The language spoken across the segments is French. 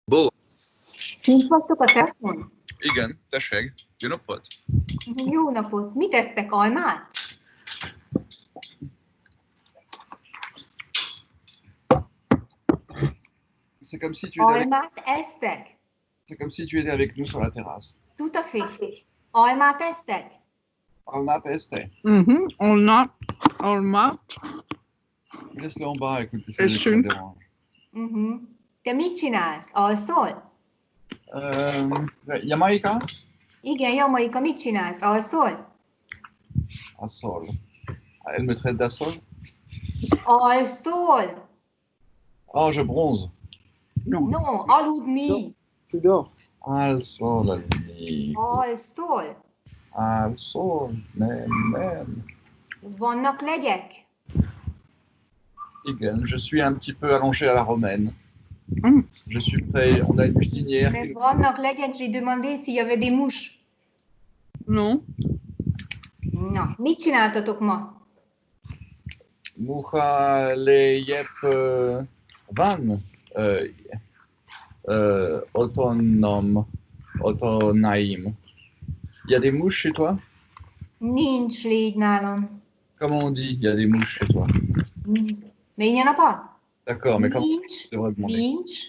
Bó, Kint vagytok a teszten? igen, tessék, jó napot. Jó napot! Mit esztek, almát? C'est comme si tu étais avec, Almát esztek? c'est comme si tu étais avec nous sur la terrasse. Tout à fait. Almát esztek? On a pesté. Alma. Laisse-le en bas, écoute, Et ça chunk. dérange. Te mit csinálsz? Alszol? Jamaïca? Igen, Jamaika, mit csinálsz? Alszol? Assol. Elle me traite d'assol? Alszol? Oh, je bronze. Non, No, aludni. tu dors. Al sol, ami. Alszol? Al sol, nem. Vannak legyek? Igen, je suis un petit peu allongé à la romaine. Mm. Je suis prêt, on a une cuisinière. Mais vannak legyek, j'ai demandé s'il y avait des mouches. Non. Na, mit csináltatok ma? Mucha le yep van. Autonaim. Il y a des mouches chez toi? Nincs légy nálam. Comment on dit? Il y a des mouches chez toi. Mais il n'y en a pas. D'accord, mais comment Nincs, je devrais demander? nincs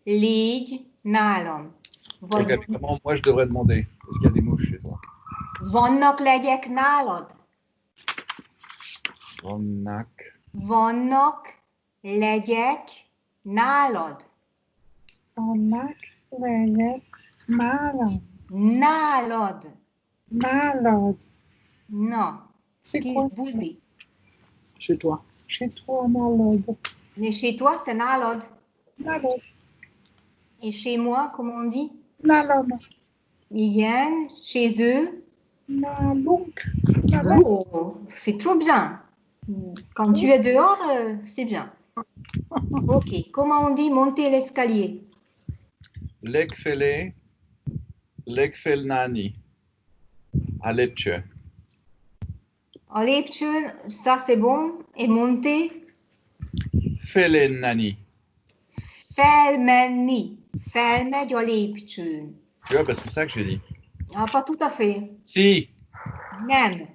légy nálam. Ok, Vagy mais comment moi je devrais demander? Est-ce qu'il y a des mouches chez toi? vannak legyek nálad? Vannak. Vannak legyek nálad? Vannak legyek nálad. Nálad. Nálad. Na, C'est kis quoi? buzi. Chez toi. Chez toi, nálad. Mais chez toi, c'est nálad. Nálad. Et chez moi, comment on dit? Nálad. Igen, chez eux. Nálunk. Nálad. Oh, c'est trop bien. Quand tu es dehors, c'est bien. Ok, comment on dit monter l'escalier? Lekfele. Lekfelnani. À Lepce. En lépcsőn, ça c'est bon. Et monter, Felenani. felmenni. Felmegy a lépcsőn. Tu vois, bah, c'est ça que j'ai dit. Ah, pas tout à fait. Si, Nem.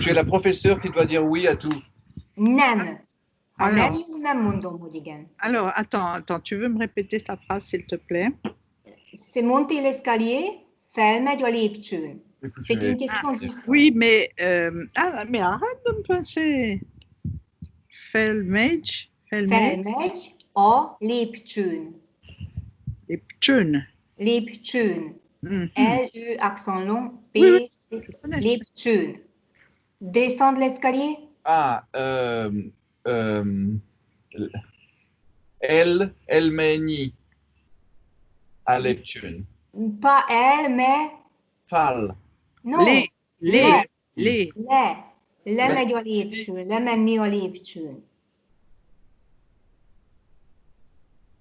tu es la professeure qui doit dire oui à tout. Nem. Ha Alors. nem mondom, hogy igen. Alors, attends, tu veux me répéter ta phrase, s'il te plaît? C'est monter l'escalier, felmegy a lépcsőn. Écoute, C'est je vais- une question juste. Oui, mais arrête de me pincer. Felmegy. Felmegy a lépcsőn. Lépcsőn. Lépcsőn. Mhm. L-E, accent long, P, Oui, C, Je connais. lépcsőn. Descendre l'escalier? Ah, Elmeni. À Lepce. Pas elle, mais Fal. non. Les. Lemegy a lépcsőn, lemenni a lépcsőn.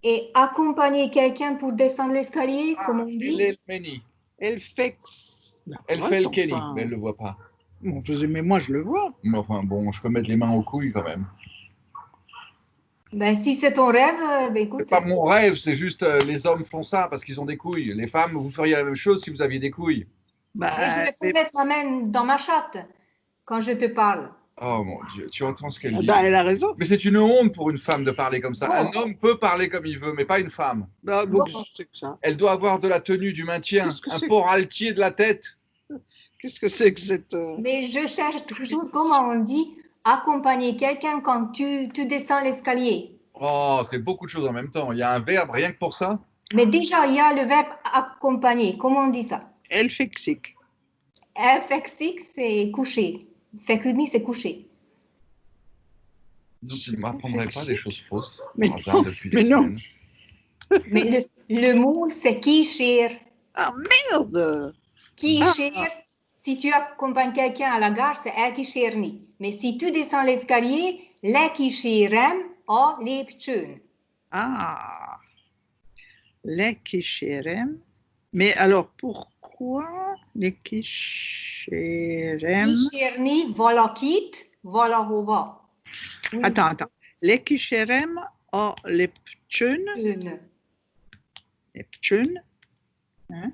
Et accompagner quelqu'un pour descendre l'escalier, comment on dit? Elmeni. Elle fait. Elle fait le Kenny, mais elle ne le voit pas. Bon, mais moi, je le vois. Mais enfin, bon, je peux mettre les mains aux couilles quand même. Ben, si c'est ton rêve, ben, C'est écoute. pas mon rêve, c'est juste les hommes font ça parce qu'ils ont des couilles. Les femmes, vous feriez la même chose si vous aviez des couilles. Bah, Et je vais te mettre ma main dans ma chatte quand je te parle. Oh mon Dieu, tu entends ce qu'elle dit? bah, elle a raison. Mais c'est une honte pour une femme de parler comme ça. Bon. Un homme peut parler comme il veut, mais pas une femme. Bah, Bon. c'est que ça. Elle doit avoir de la tenue, du maintien, Qu'est-ce que un c'est que- port altier de la tête. Qu'est-ce que c'est que cette. Mais je cherche toujours comment on dit accompagner quelqu'un quand tu descends l'escalier. Oh, c'est beaucoup de choses en même temps. Il y a un verbe rien que pour ça. Mais déjà, il y a le verbe accompagner. Comment on dit ça? Elle fait que c'est. Affectique, c'est coucher. Fekudni, c'est coucher. Donc, tu ne m'apprendrais pas des choses fausses. Mais par hasard, non, depuis mais des non. semaines. Mais le mot, c'est kishir. Ah merde! Kishir, si tu accompagnes quelqu'un à la gare, c'est el kishirni. Mais si tu descends l'escalier, le kishirem a lépcsőn. Ah! Les Kisherem. Mais alors, pourquoi les Kisherem? Kísérni valakit valahova. Attends. Les Kisherem a Lepchön. Ön. Neptune. Hein.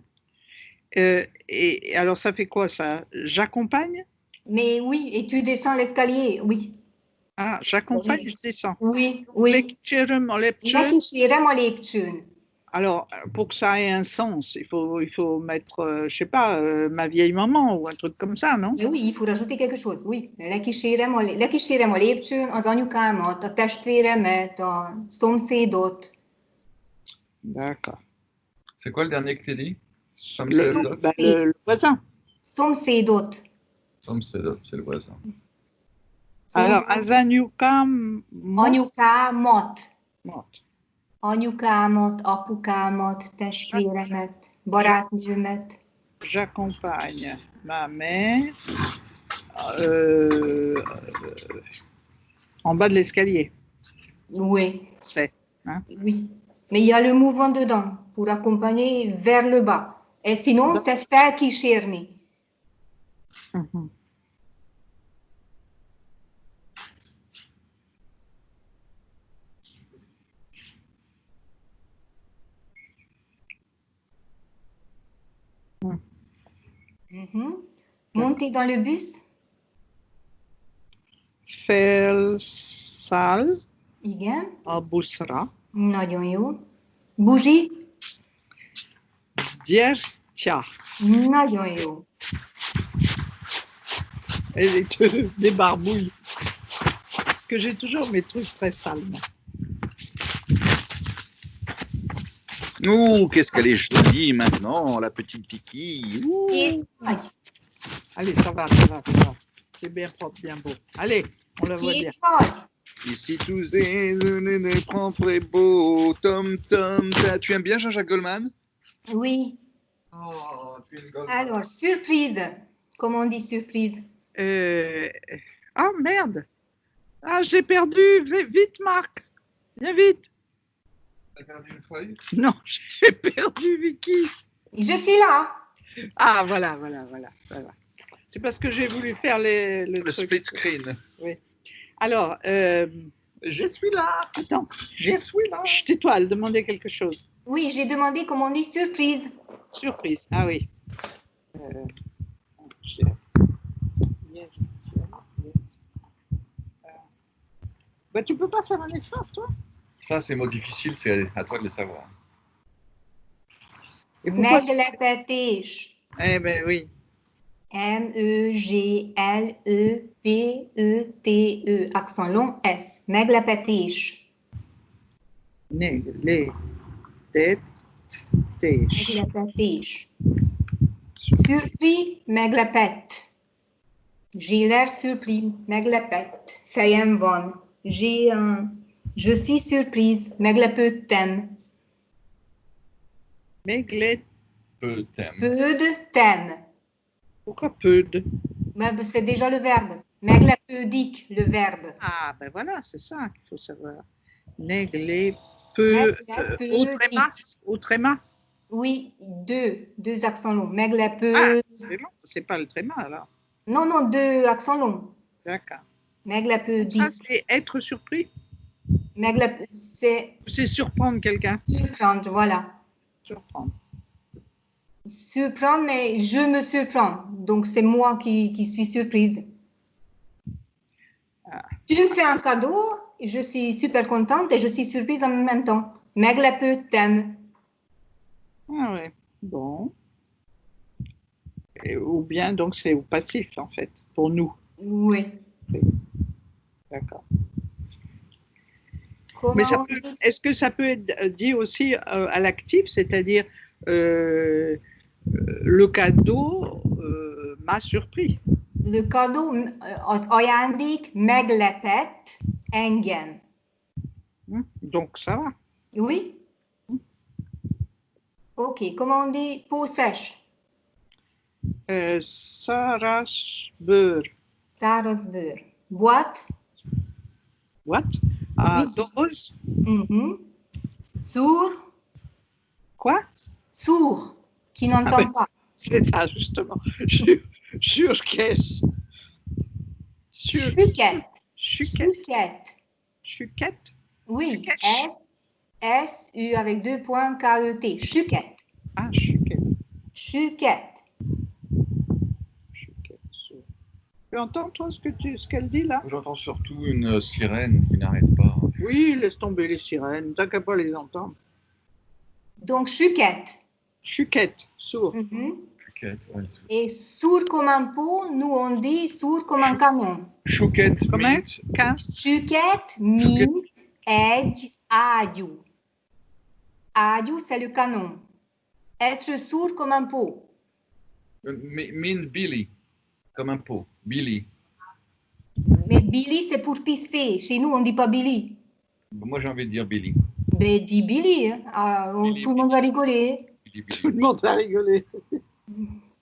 Et alors, ça fait quoi ça? J'accompagne? Mais oui, et tu descends l'escalier, oui. Ah, j'accompagne, je descends. Oui, oui. Lecturen och leptune. Lekísérem a lépcsőn. Alors, pour que ça ait un sens, il faut mettre, je sais pas, ma vieille maman ou un truc comme ça, non? Mais oui, il faut rajouter quelque chose, oui. Lekísérem a lépcsőn az anyukámat, a testvéremet, a szomszédot. D'accord. C'est quoi le dernier que tu as dit? Le voisin. Szomszédot. C'est le voisin. Alors, az anyukám Anyukámat. mot. Anyukámat, apukámat, testvéremet, barátnőmet. J'accompagne ma mère en bas de l'escalier. Oui. C'est, hein? Oui. Mais il y a le mouvement dedans pour accompagner vers le bas. Et sinon, c'est felkísérni. Mhm. Monter dans le bus. Felszáll Igen. a buszra. Nagyon jó. Bougie. Gyertya. Nagyon jó. Elle est des barbouilles. Parce que j'ai toujours mes trucs très sales. moi. Ouh, qu'est-ce qu'elle est jolie maintenant, la petite Piki. Ouh. Et Allez, ça va, ça va, ça va. C'est bien propre, bien beau. Allez, on la voit bien. Ici tous des propres et beaux. Tom Tom. Tu aimes bien Jean-Jacques Goldman? Oui. Oh, tu es une Goldman. Alors, surprise. Comment on dit surprise? Ah, merde. Ah, je l'ai perdu. Vite, Marc. Viens vite. T'as perdu une feuille? Non, j'ai perdu Vicky. Je suis là. Ah, voilà, ça va. C'est parce que j'ai voulu faire le Le truc. split screen. Oui. Alors, Je suis là. attends, Je suis là. chut, tais-toi, elle demandait quelque chose. Oui, j'ai demandé comment on dit surprise. Surprise, ah oui. Bah, tu peux pas faire un effort, toi? Ça, c'est mots difficiles, c'est à toi de le savoir. Et pourquoi? Meglepetés. Eh ben oui. M-E-G-L-E-P-E-T-E. Accent long S. Meglepetés. Les Meglepetés. Surpris, meglepett. J'ai l'air surpris, meglepett. Fejem van. Je suis surprise, meglepődtem. Peut-être. Pődtem. Pourquoi peu de? Ben, c'est déjà le verbe. Meglepődik, le verbe. Ah, ben voilà, c'est ça qu'il faut savoir. Néglé, peu, au tréma. Oui, deux accents longs. Meglepő. Ah, c'est long, c'est pas le tréma alors. Non, deux accents longs. D'accord. Meglepődik. Ça, c'est être surpris. C'est C'est surprendre quelqu'un. surprendre, voilà. Surprendre. Surprendre, mais je me surprends. Donc, c'est moi qui suis surprise. Ah. Tu me fais un cadeau, et je suis super contente et je suis surprise en même temps. Meglepődtem. Ah ouais, bon. Ou bien, donc, c'est au passif, en fait, pour nous. Oui. D'accord. Comment Mais on dit? est-ce que ça peut être dit aussi à l'actif, c'est-à-dire le cadeau m'a surpris. Le cadeau, az ajándék meglepett engem. Donc ça va. Oui. Ok, comment on dit peau sèche? Száraz bőr. Száraz bőr. Boîte? What? Doboz? Sourd? Quoi? Sourd, qui n'entend pas. C'est ça, justement. Surcaisse. Chuquette. Chuquette. Chuquette. Chuquette. Oui. S-U avec 2 points K-E-T. Chuquette. Ah, chuquette. Chuquette. Chuquette. Sourd. Tu entends, toi, ce qu'elle dit là? J'entends surtout une sirène qui n'arrête pas. Oui, laisse tomber les sirènes. T'as qu'à pas les entendre. Donc, chuquette. Chuquette, sourd. Mhm. Chouquette, ouais. Et sourd comme un pot, nous on dit sourd comme un canon. Chouquette, Comment? mint. Chuquette, mint, edge, adieu. Adieu, c'est le canon. Être sourd comme un pot. Min Billy. Comme un pot. Billy. Mais Billy, c'est pour pisser. Chez nous, on ne dit pas Billy. Moi, j'ai envie de dire Billy. Ben, dis Billy. Hein. Ah, Billy, tout le monde va rigoler. Billy, Tout le Billy. monde va rigoler.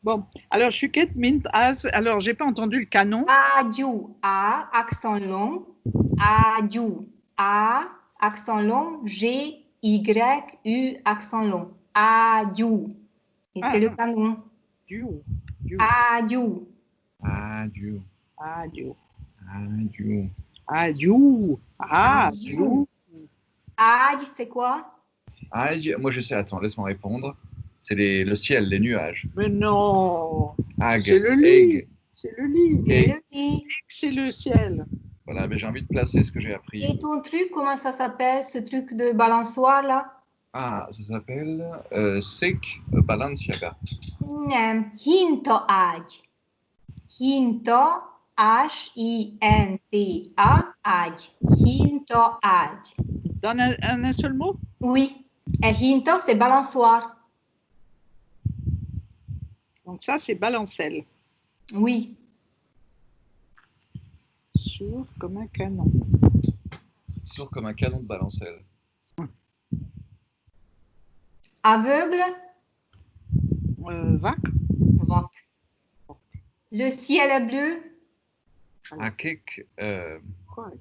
Bon, alors chuquette, mint, as. Alors, j'ai pas entendu le canon. Adieu, A, accent long. Adieu, A, accent long. G, Y, U, accent long. Adieu. Et Ah, c'est le ah. canon. Du. Adieu. Adieu. Adieu. Adieu. Adieu. Adieu. Adieu, c'est quoi? Adieu. Moi, je sais. Attends, laisse-moi répondre. C'est le ciel, les nuages. Mais non. Ag. C'est le lit. Egg. C'est le lit. C'est Et- le lit. C'est le ciel. Voilà, mais j'ai envie de placer ce que j'ai appris. Et ton truc, comment ça s'appelle, ce truc de balançoire là? Ah, ça s'appelle Sek Balenciaga. Hinto aj. Hinto, H-I-N-T-A, aj. Hinto aj. Dans un seul mot? Oui. Et hinto, c'est balançoire. Donc ça, c'est balancelle. Oui. Sourd comme un canon. Sourd comme un canon de balancelle. Aveugle, Vac. vent. Le ciel est bleu, Akek. Quoi?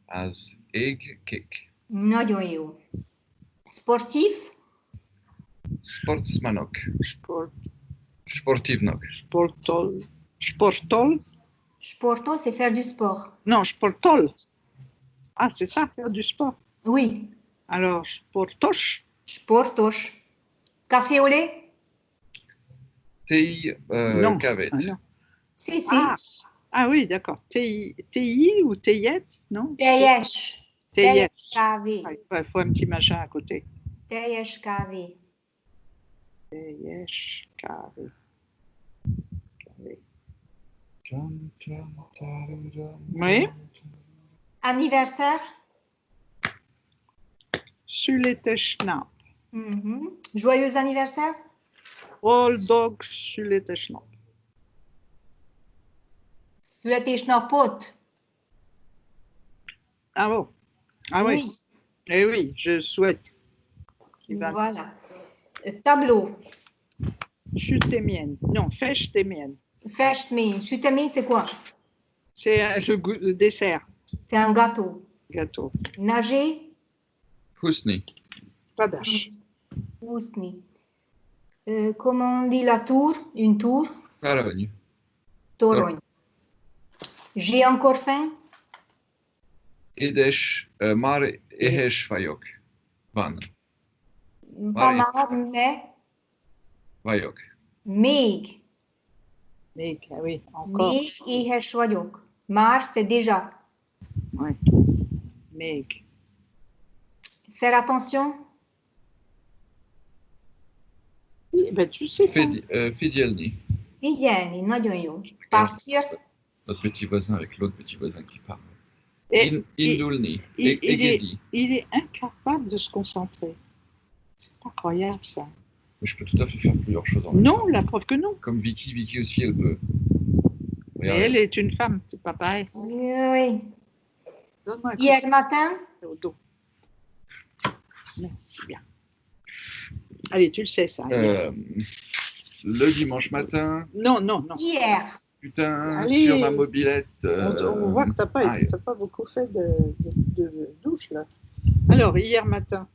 As egg kick. noyoyo. Sportif, Sportsmanok. Sport, Sportivnok. sportol. Sportol? sporto, c'est faire du sport. Non, sportol. Ah, c'est ça, faire du sport. Oui. Alors, sportoche. Sportos. Café au lait? Tei Non. Kavet. Ah, non. Si, si. Ah oui, d'accord. TI ou Teyette, non? Teyesh. Teyette. Café. Ah, il faut un petit machin à côté. Teyesh café. Teyesh, carré. Carré. Oui. Anniversaire? Sulete Schnapp. Mhm. Joyeux anniversaire? All dog Sulete Schnapp. Suleteshnapot. Ah bon? Ah oui. Eh oui, je souhaite. qu'il va- Voilà. Tableau. Chute mienne. Non, fèche tes miennes. Festmin. Chutemin, c'est quoi? C'est le dessert, C'est un gâteau. gâteau. Nager? Husni. Pas d'âge. Ousni. Comment on dit la tour? Une tour? Parogne. Torogne. J'ai encore faim? Edesh. Mar Ehesh Vayok. Van. Pas Ouais. mal, mais Vayok. még. Mais, ah oui, encore. Még éhes vagyok. Már, c'est déjà. Ouais. Mais, Faire attention. oui, ben, tu sais ça. Fidielni. Figyelni, nagyon jó. Partir. Notre petit voisin avec l'autre petit voisin qui parle. Et Indulni. il- il est- Egedi. il est incapable de se concentrer. C'est incroyable ça. Mais je peux tout à fait faire plusieurs choses en même temps. Non, la preuve que non. Comme Vicky. Vicky aussi, elle peut. Mais Regarde. elle est une femme, c'est pas pareil. Oui. Donne-moi un coup Hier matin, au dos. Merci bien. Allez, tu le sais ça. Le dimanche matin, Non, non, non. hier, putain, Allez. sur ma mobilette. On voit que tu ah, n'as pas beaucoup fait de douche là. Alors, hier matin,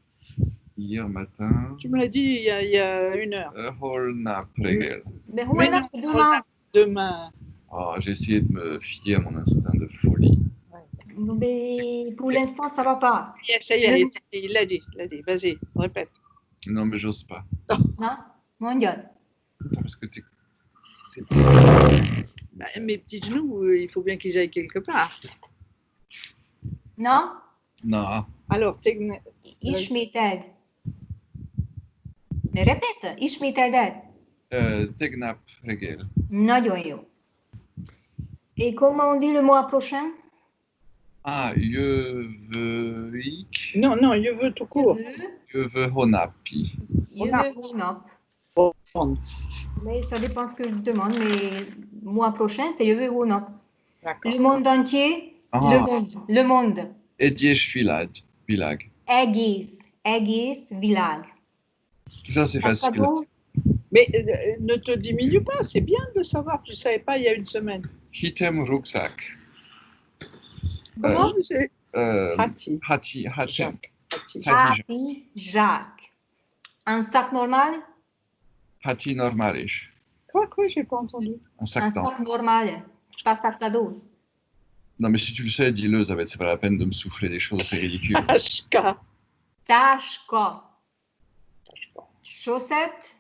hier matin, tu me l'as dit il y a 1 heure. Holna Pregel. ben hoe Mais là, non, demain. Demain. Oh, j'ai essayé de me fier à mon instinct de folie. Mais pour l'instant, ça va pas. Ça y est, il l'a dit. Vas-y, répète. Non, mais j'ose pas. Non? Mondial. Attends, parce que t'es... Bah, mes petits genoux, il faut bien qu'ils aillent quelque part. Non? Non. Alors, Isméted. Mais répète, ismétedet. Tegnap regel. Nagyon jó. Et comment on dit le mois prochain? Ah, jövőik, non, je veux tout court. jövő hónapi. Jövő hónap. Bon, Mais ça dépend ce que je demande, mais mois prochain, c'est jövő hónap. d'accord. Le monde entier, Ah. le monde. Egyes világ. Egész világ. Tout ça, c'est facile. Cadeau? Mais ne te diminue pas, c'est bien de savoir, tu ne savais pas il y a une semaine. Hitem rucksack. Comment c'est Hati. Jacques. Hati, Jacques. Un sac normal? Hati normalis. Quoi, j'ai pas entendu. Un sac Un d'enfant. sac normal, pas sac cadeau. Non, mais si tu le sais, dis-le, ça va être, c'est pas la peine de me souffler des choses, c'est ridicule. Ashka. Taška. Chaussette?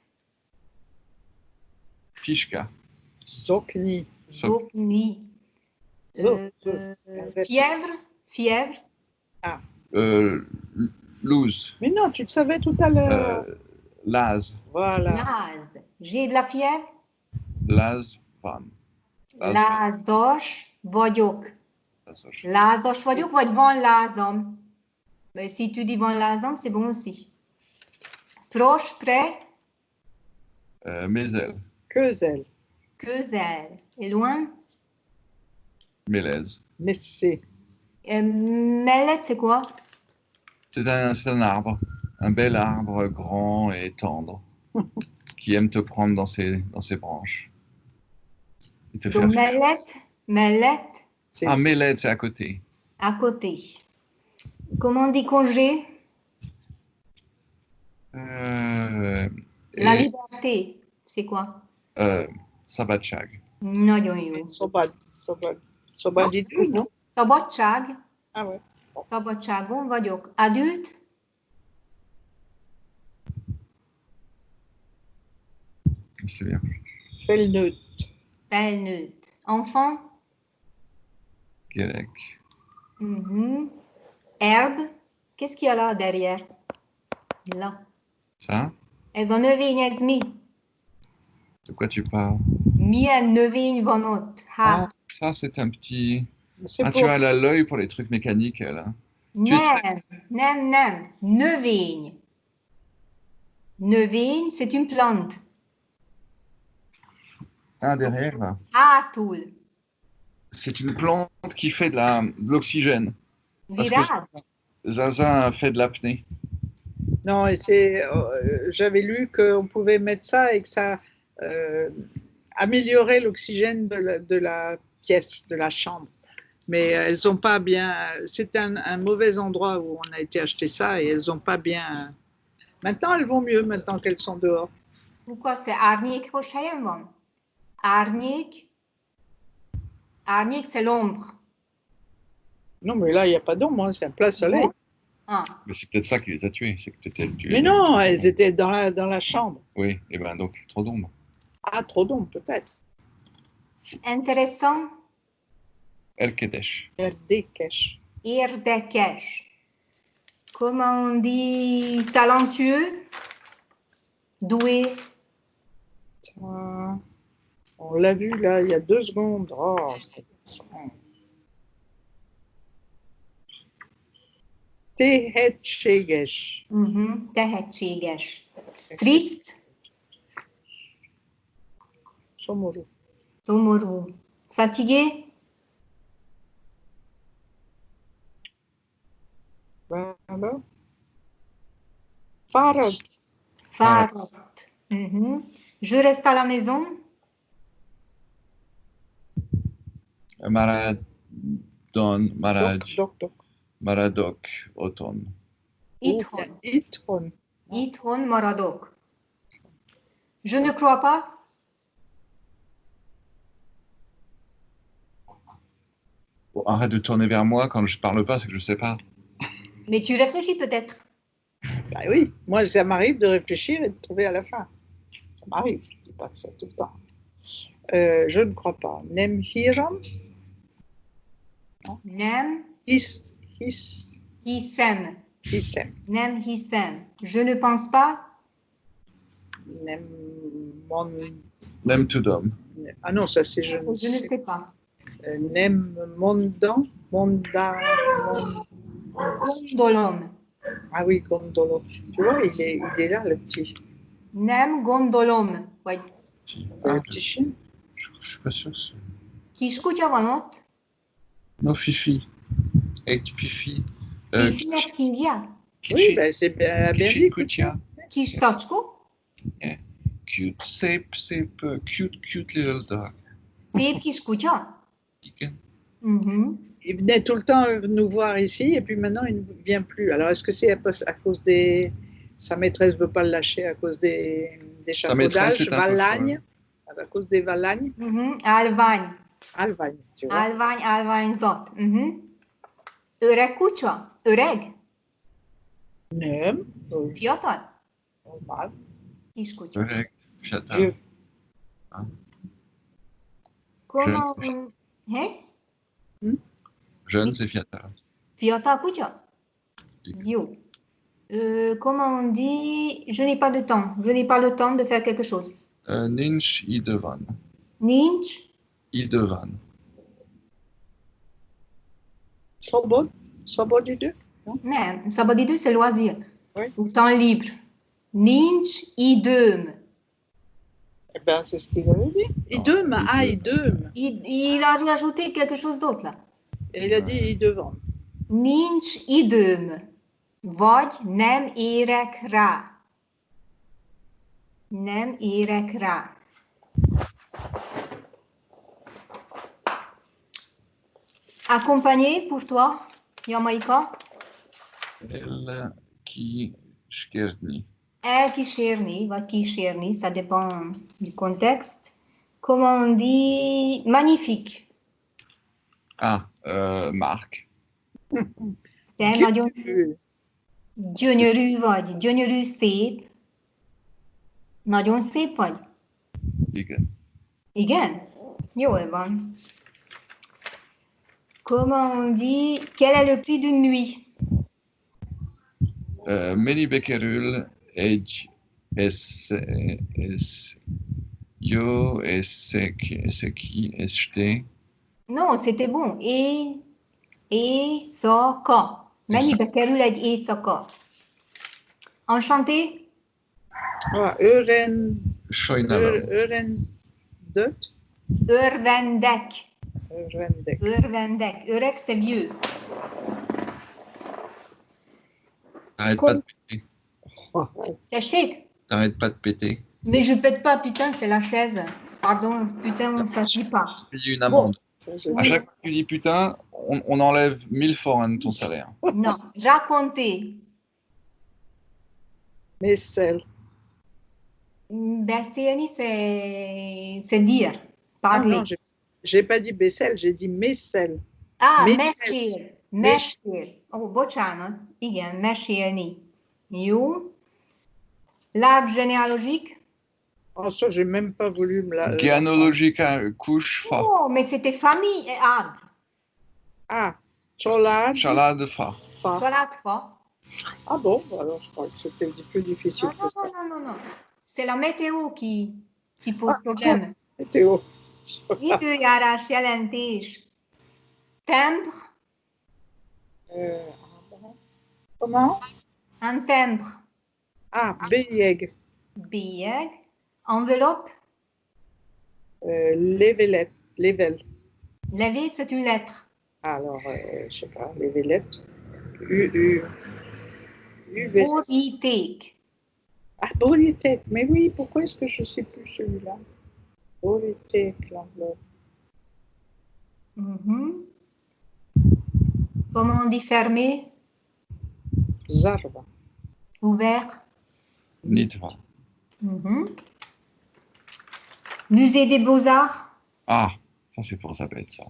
Tishka. Zokni. Zokni. Fièvre? Loose. Mais non, tu le savais tout à l'heure. Laz. Voilà. Laz. J'ai de la fièvre? Laz van. Lázas vagyok. Lázas. Lázas vagyok, vagy van lázam? Ben, si tu dis van lázam, c'est bon aussi. Proche, près? Mézel. Közel. Közel. Et loin? Mélèze. Messé. Mellette, c'est quoi? C'est un arbre. Un bel arbre grand et tendre qui aime te prendre dans ses branches. Et te Donc, faire... mellette, Ah, Mélèze, c'est à côté. à côté. Comment on dit congé? La La liberté, c'est quoi? Szabadság. Nagyon jó. Szabadidő, non? Szabadság. Ah ouais. Szabadságon vagyok. Adulte? C'est bien. Felnőtt. Felnőtt. Enfant? Gyerek. Mhm. Herbe? Qu'est-ce qu'il y a là derrière? Là. Ça? Ez a növény, ez mi? De quoi tu parles? Milyen növény van ott? Ah, Hát, ça, c'est un petit... C'est Ah, pour... tu vois, elle a l'œil pour les trucs mécaniques, elle. Hein. nem. Növény. Növény, c'est une plante. Ah, derrière, là. Hátul. C'est une plante qui fait de l'oxygène. Parce que Virág? Zaza fait de l'apnée. Non, et c'est, j'avais lu qu'on pouvait mettre ça et que ça améliorait l'oxygène de la pièce, de la chambre. Mais elles n'ont pas bien... C'est un mauvais endroit où on a été acheter ça et elles n'ont pas bien... Maintenant, elles vont mieux, maintenant qu'elles sont dehors. Pourquoi c'est árnyékos helyen van? Árnyék, c'est l'ombre. Non, mais là, il n'y a pas d'ombre, hein, c'est un plein soleil. Ah. Mais c'est peut-être ça qui les a tuées. C'est que peut-être tué. Mais non, elles étaient dans la chambre. Oui, et ben donc, trop d'ombre. Ah, trop d'ombre, peut-être. Intéressant, Erkedesh. Erdékes. érdekes. Comment on dit talentueux? Doué. Tiens, on l'a vu là, il y a 2 secondes. Oh, tehetséges. Tehetséges. Triste, Szomorú. szomorú. Fatigué, Voilà. Fáradt. fáradt. Je reste à la maison. Maradok, Oton. Itthon. Itthon. Itthon maradok. Je ne crois pas. Bon, arrête de tourner vers moi quand je parle pas, c'est que je sais pas. Mais tu réfléchis peut-être. Bah oui, moi, ça m'arrive de réfléchir et de trouver à la fin. Ça m'arrive, je ne dis pas que ça tout le temps. Je ne crois pas. Nem hiram, Nem his, hisem. hisem. Nem hisem. Je ne pense pas. Nem mon. Même tout d'homme. Ah non, ça c'est Je ne sais pas. Nem mondan, monda, Gondolom. Ah oui, gondolo. Tu vois, il est là, le petit, Nem gondolom. Vagy le petit chien. Je suis pas sûr. kis kutya van ott? Non, Fifi. Egy Fifi. Fifinek hívják? Oui, ben, c'est bien, bien Kicsi dit. kutya. Kis tacskó? Cute, szép, cute little dog. Szép kis kutya? Igen. Mhm. Il venait tout le temps nous voir ici et puis maintenant il ne vient plus. Alors est-ce que c'est à cause des. Sa maîtresse ne veut pas le lâcher à cause des Sa maîtresse chapaudages, est un peu valagnes, à cause des valagnes, Mhm. Állvány. alvagne, tu vois. Állvány, állványzat. Mhm. Öreg kutya? Öreg? Nem, Fiatal? normal. Kis kutya. Öreg, fiatal. Vieux. Comment... Hé? Jeune, c'est fiatal. Fiatal kutya? Jó. Comment on dit? Je n'ai pas de temps. Je n'ai pas le temps de faire quelque chose. Nincs idő van. Nincs. Idő van. Szabadidő? Nem, szabadidő, c'est loisir. Oui. Ou temps libre. Nincs időm. Eh ben, c'est ce qu'il avait dit. Idem, ah, idem. Il a rajouté quelque chose d'autre là. Et il a dit idevant. Nincs időm. Vagy nem érek rá. Nem érek rá. Accompagné pour toi, Jamaika. Elkísérni. Elkísérni, vagy kísérni, ça dépend du contexte. Comment on dit magnifique? Mark. Te nagyon gyönyörű vagy, gyönyörű szép. Nagyon szép vagy? Igen. Igen? Jól van. Comment on dit quel est le prix d'une nuit? Mennyibe kerül jó este? Non, c'était bon. Éjszaka. Mennyibe kerül egy éjszaka? Enchanté? Ah, Sajnálom. Örvendött. Örvendek. Örvendek. Örvendek. Öreg, c'est vieux. T'arrêtes pas de péter. Tessék? T'arrêtes pas de péter. Mais je pète pas, putain, c'est la chaise. Pardon, putain, ça se dit pas. Paye une amende. Ça, À chaque fois que tu dis putain, on enlève 1000 forints de ton salaire. Non, raconter. Messel. Beszélni, c'est dire, parler. Non, j'ai pas dit Bessel, j'ai dit Messel. Mesél. Mesél. Ó, bocsánat. Igen, mesélni. Jó. L'arbre généalogique. Oh, ça, j'ai même pas voulu me la. Généalogique, couche, fa. Oh, mais c'était famille et arbre. Ah, Cholad. Csalade, fa. Családfa. Ah bon, alors je crois que c'était plus difficile Non, que ça. non. C'est la météo qui pose problème. Météo. Időjárás jelentés. Timbre. Comment? Un timbre. Ah, bélieg. Bélieg. Enveloppe. Lévelette. Lével. Levé, c'est une lettre. Alors, je sais pas, lévelette. Boríték. Ah, Bolythèque. Mais oui, pourquoi est-ce que je ne sais plus celui-là? Bolythèque, l'enveloppe. Comment on dit fermé? Zarva. Ouvert. Nitva. Musée des Beaux-Arts. Ah, ça c'est pour ça bête ça.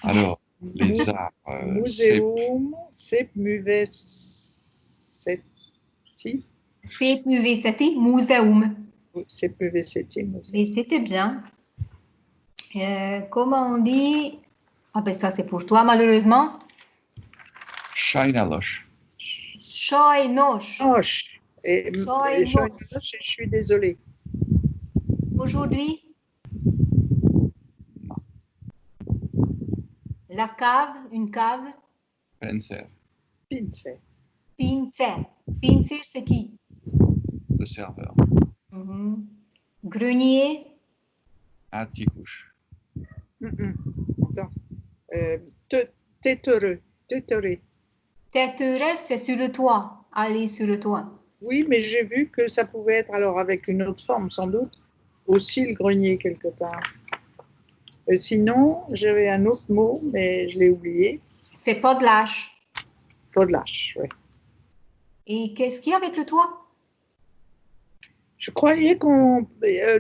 Alors, Les arbres. C'est Museum, Sepmuveseti. Szépművészeti Múzeum. Sepmuveseti, Museum. Mais c'était bien. Comment on dit? Ah ben ça c'est pour toi malheureusement. sajnálos. Sajnos. Noche. Et Sajnos. je suis désolée. Aujourd'hui. La cave, une cave. Penser, Pince. Pincer. Pincer c'est qui? le serveur. Mhm. Grenier. Atticus. Attends. Tétereux. Téteré. Têteresse, c'est sur le toit. Aller sur le toit. Oui, mais j'ai vu que ça pouvait être alors avec une autre forme, sans doute. Aussi le grenier quelque part. Sinon, j'avais un autre mot, mais je l'ai oublié. C'est pas de lâche. Podelage, oui. Et qu'est-ce qu'il y a avec le toit? Je croyais qu'on...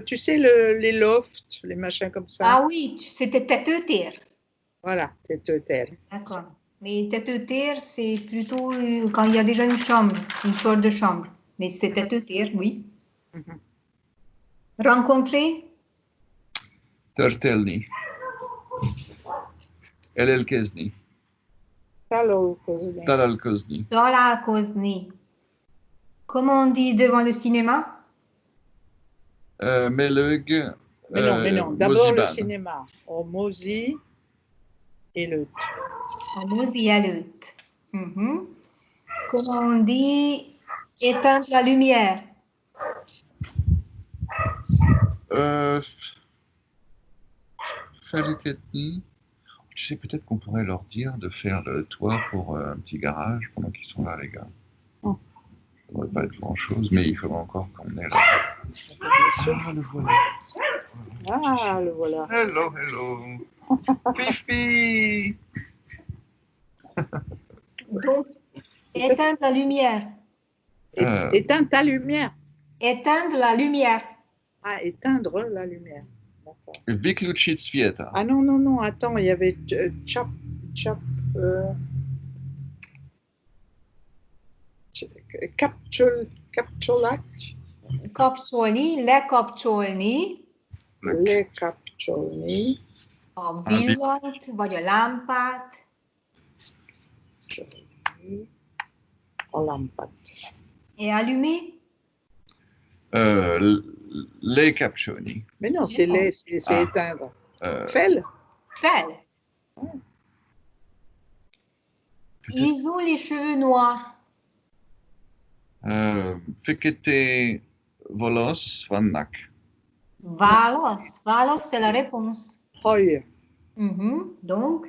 tu sais, les lofts, les machins comme ça. Ah oui, c'était tête-terre. Voilà, téteux-terre. D'accord. Mais tête-terre, c'est plutôt quand il y a déjà une chambre, une sorte de chambre. Mais c'est tête-terre, oui. Mhm. Rencontrer, Törtelni. Elelkezni. Találkozni. Találkozni. találkozni. Comment on dit devant le cinéma? Melög. Mais non. D'abord le moziban. cinéma. Au mozi et le... En mozi előtt. Mhm. Comment on dit éteindre la lumière? Felketni. Tu sais, peut-être qu'on pourrait leur dire de faire le toit pour un petit garage pendant qu'ils sont là, les gars. Oh. Ça ne devrait pas être grand-chose, mais il faudra encore qu'on ait là. Ah, le voilà. Ah, le voilà. Hello, hello. Fifi. Donc, éteindre la lumière. Éteins ta lumière. Éteindre la lumière. Ah, éteindre la lumière. D'accord. Wykluczyć świata. Ah non, attends, il y avait Kapcsolni, lekapcsolni lekapcsolni, a villant vagy a lámpát. a lampát. Et allumer? Lekapcsolni. Mais non, c'est éteindre. Fel. Fel. Ils ont les cheveux noirs. Fekete volos vannak. Válasz. Válasz, c'est la réponse. Haj. Donc,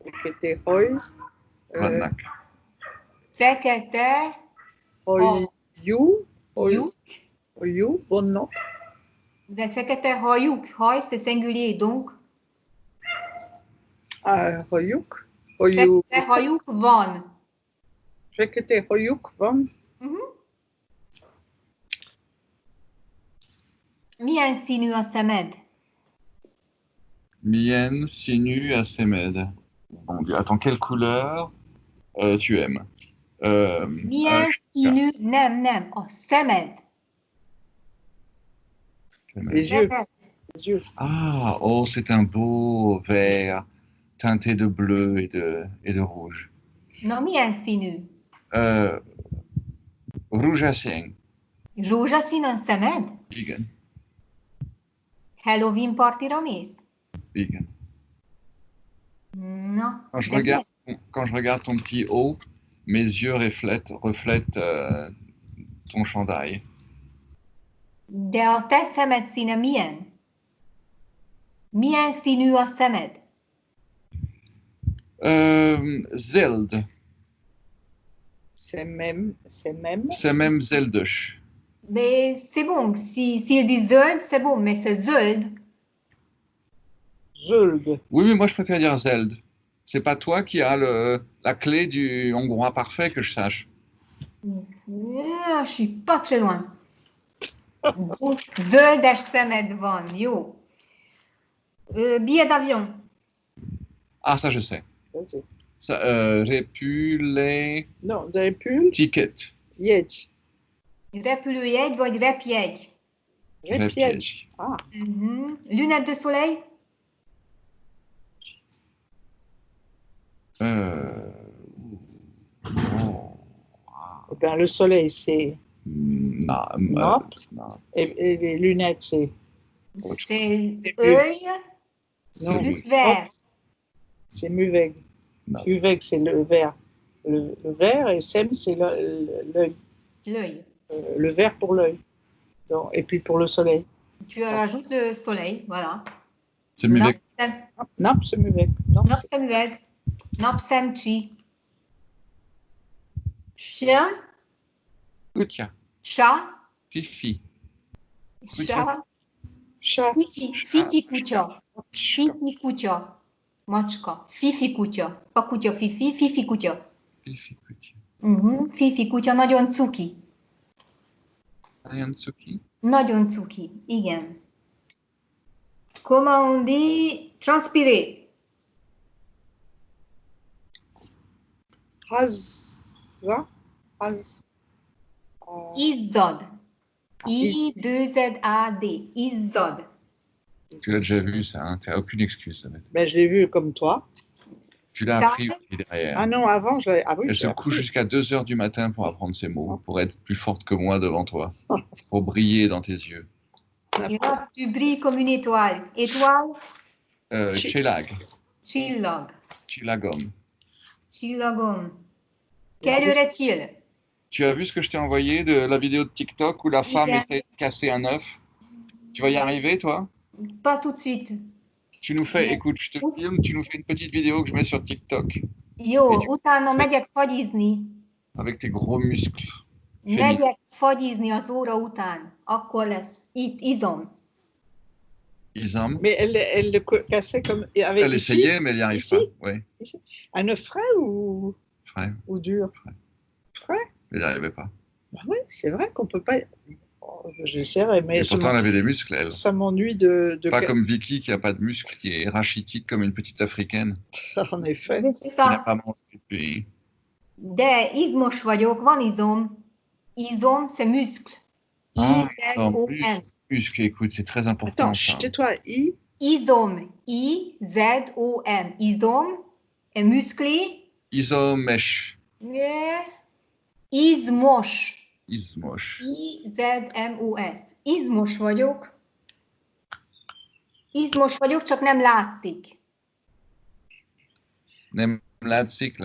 Fekete haj. Vannak. fekete Hajú. hajuk. Vannak. Fekete hajuk. Haj, c'est singulier, donc. Hajuk. Fekete hajuk van. Fekete hajuk van. Milyen színű a szemed? Milyen színű a szemed. Bon Dieu, attends, quelle couleur tu aimes? Milyen színű? Nem. A szemed. Les yeux. Ah, oh, c'est un beau vert teinté de bleu et de rouge. Na, milyen színű? Rózsaszín. Rózsaszín a szemed? Igen. Halloween partira mész? Igen. Non. Quand je regarde ton petit haut, mes yeux reflètent ton chandail. De a te szemed színe milyen? Milyen színű a szemed? Zöld. C'est même. C'est même zölдөs. Mais c'est bon. S'il dit zöld, c'est bon. Mais c'est zöld. Zöld. Oui, mais moi je préfère dire zeld. C'est pas toi qui as la clé du hongrois parfait que je sache. Je suis pas très loin. Donc, zöldes szemed van. Jó. Billet d'avion. Ah, ça je sais. Vas-y. Repülő Non, repül, ticket. jegy. Repülőjegy vagy repjegy? Repjegy. Ah, Lunettes de soleil? Oh. eh bien, le soleil, c'est. Nap. Nap. Et les lunettes, c'est. C'est œil Non, plus vert. c'est muveg. Nap. Muveg, c'est le vert. Le vert, et sem, c'est l'œil. L'œil. Le vert pour l'œil. Et puis pour le soleil. Tu rajoutes le soleil, voilà. C'est mieux. Nap, c'est muveg. Napszemüveg. Napszemcsi. Chien. Kutia. Chat. Fifi. Chat. Chat. Fifi kutya. Fifi kutya. Macska. Fifi kutya. Pas kutya fifi, fifi kutya. Fifi Kutia. Fifi kutya nagyon cuki. Ayantsuki. Nagyon cuki, igen. Comment on dit transpirer? Raza. Izzad. I-2-Z-A-D. Izzad. Tu l'as déjà vu, ça, hein? Tu n'as aucune excuse. Ça va être- Ben, je l'ai vu comme toi. Tu l'as Ça, appris aussi derrière. Ah non, avant, je l'avais. Ah oui, Elle je se l'ai couche appris. jusqu'à 2 heures du matin pour apprendre ces mots, pour être plus forte que moi devant toi, pour briller dans tes yeux. Et là, tu brilles comme une étoile. Étoile, Chelag. csillag. Chilagom. Csillagom. Quelle heure est-il? Tu as vu ce que je t'ai envoyé de la vidéo de TikTok où la femme essaie de casser un œuf? Tu vas y arriver, toi? Pas tout de suite. Tu nous fais, écoute, je te filme, tu nous fais une petite vidéo que je mets sur TikTok Jó, utána megyek fagyizni. avec tes gros muscles. Megyek fagyizni az óra után. Akkor lesz. Itt, izom. Isam. Mais elle le cassait comme. Avec Elle ici, essayait, mais elle n'y arrive ici. pas. Oui, un œuf frais ou dur? Frais. elle n'y arrivait pas. Bah oui, c'est vrai qu'on peut pas. Oh, j'essaierai, mais Et pourtant, elle avait des muscles, elle. ça m'ennuie de. Pas comme Vicky qui n'a pas de muscles, qui est rachitique comme une petite africaine, En effet. C'est qui n'a ça. pas mangé depuis. De izmos vagyok, van izom. Izom, c'est muscle. Ah, I-Z-O-M. Muscles, écoute, c'est très important. Attends, ça. chut, tais-toi. Izom. I-Z-O-M. Izom est musclé. Isomesh. Izmos. Ismosh. I-Z-M-O-S. Izmos vagyok. Izmos vagyok, csak nem látszik. Nem látszik,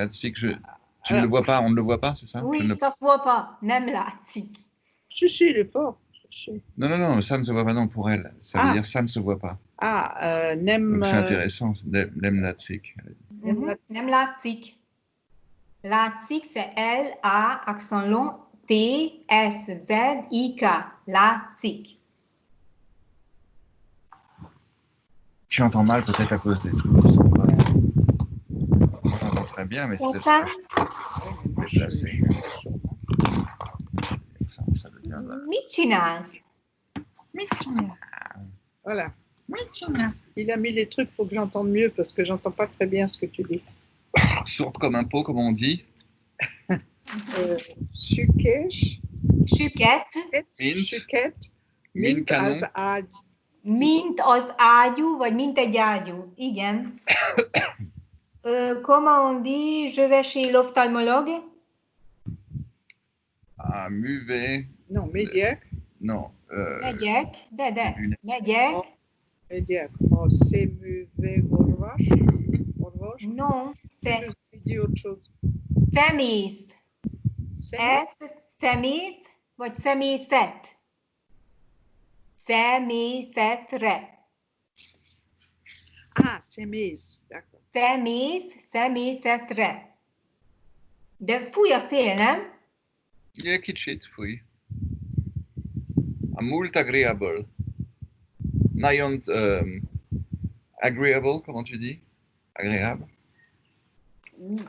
tu ne le vois pas, on ne le voit pas, c'est ça? Oui, Je ne- ça se voit pas. Nem látszik. Si, il est fort. Si. Non, ça ne se voit pas non pour elle. Ça veut Ah. dire ça ne se voit pas. Ah, Nem. Donc c'est intéressant, nem látszik. Nem látszik. Látszik, c'est L-A, accent long, T-S-Z-I-K. Látszik. Tu entends mal peut-être à cause des trucs qui sont pas. Moi j'entends très bien, mais c'est peut-être Enfin, déplacé. Ça devient là. mit csinálsz? Voilà. Il a mis les trucs pour que j'entende mieux parce que j'entends pas très bien ce que tu dis. Sourde comme un pot, comme on dit. Sükesh. Süket, Mint. Süket. Mint Mint canon. az ágy. mint az ágyú, vagy mint egy ágyú. Igen. Comment on dit, je vais chez l'ophtalmologue? Ah, muvet. Non, médiac. Non. Megyek, de, Lunettes. megyek. Médiac. Oh, c'est muvet orvos. Orvos. Non, c'est Je dis autre chose. szemész. C'est Szemész, vagy szemészet? Szemészetre. Ah, c'est mise. D'accord. Szemészetre. De fúj a szél, nem? E kicsit fúj. A mult agréable. Nagyon agréable, comment tu dis? Agréable.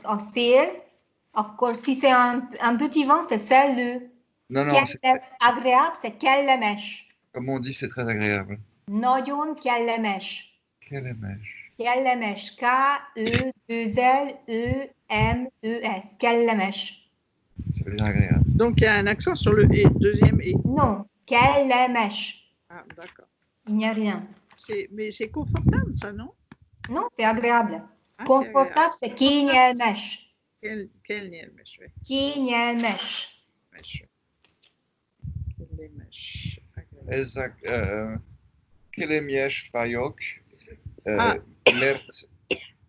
A szél, akkor si c'est un petit vent, c'est szellő. Non, non, Agréable, c'est kellemes. comme on dit, c'est très agréable. Nagyon kellemes. Kellemes. Kellemes. K-E-2-L-E-M-E-S. Kellemes. Ça veut dire agréable. Donc il y a un accent sur le et, deuxième et. Non. Kellemes. Ah, d'accord. Il n'y a rien. Mais c'est confortable, ça, non? Non, c'est agréable. Ah, Confortable, c'est Kellemes. Quel nielmesh, oui. Kellemes. Mesh. Kellemesh. Ezek, Kelemies vagyok, Ah. mert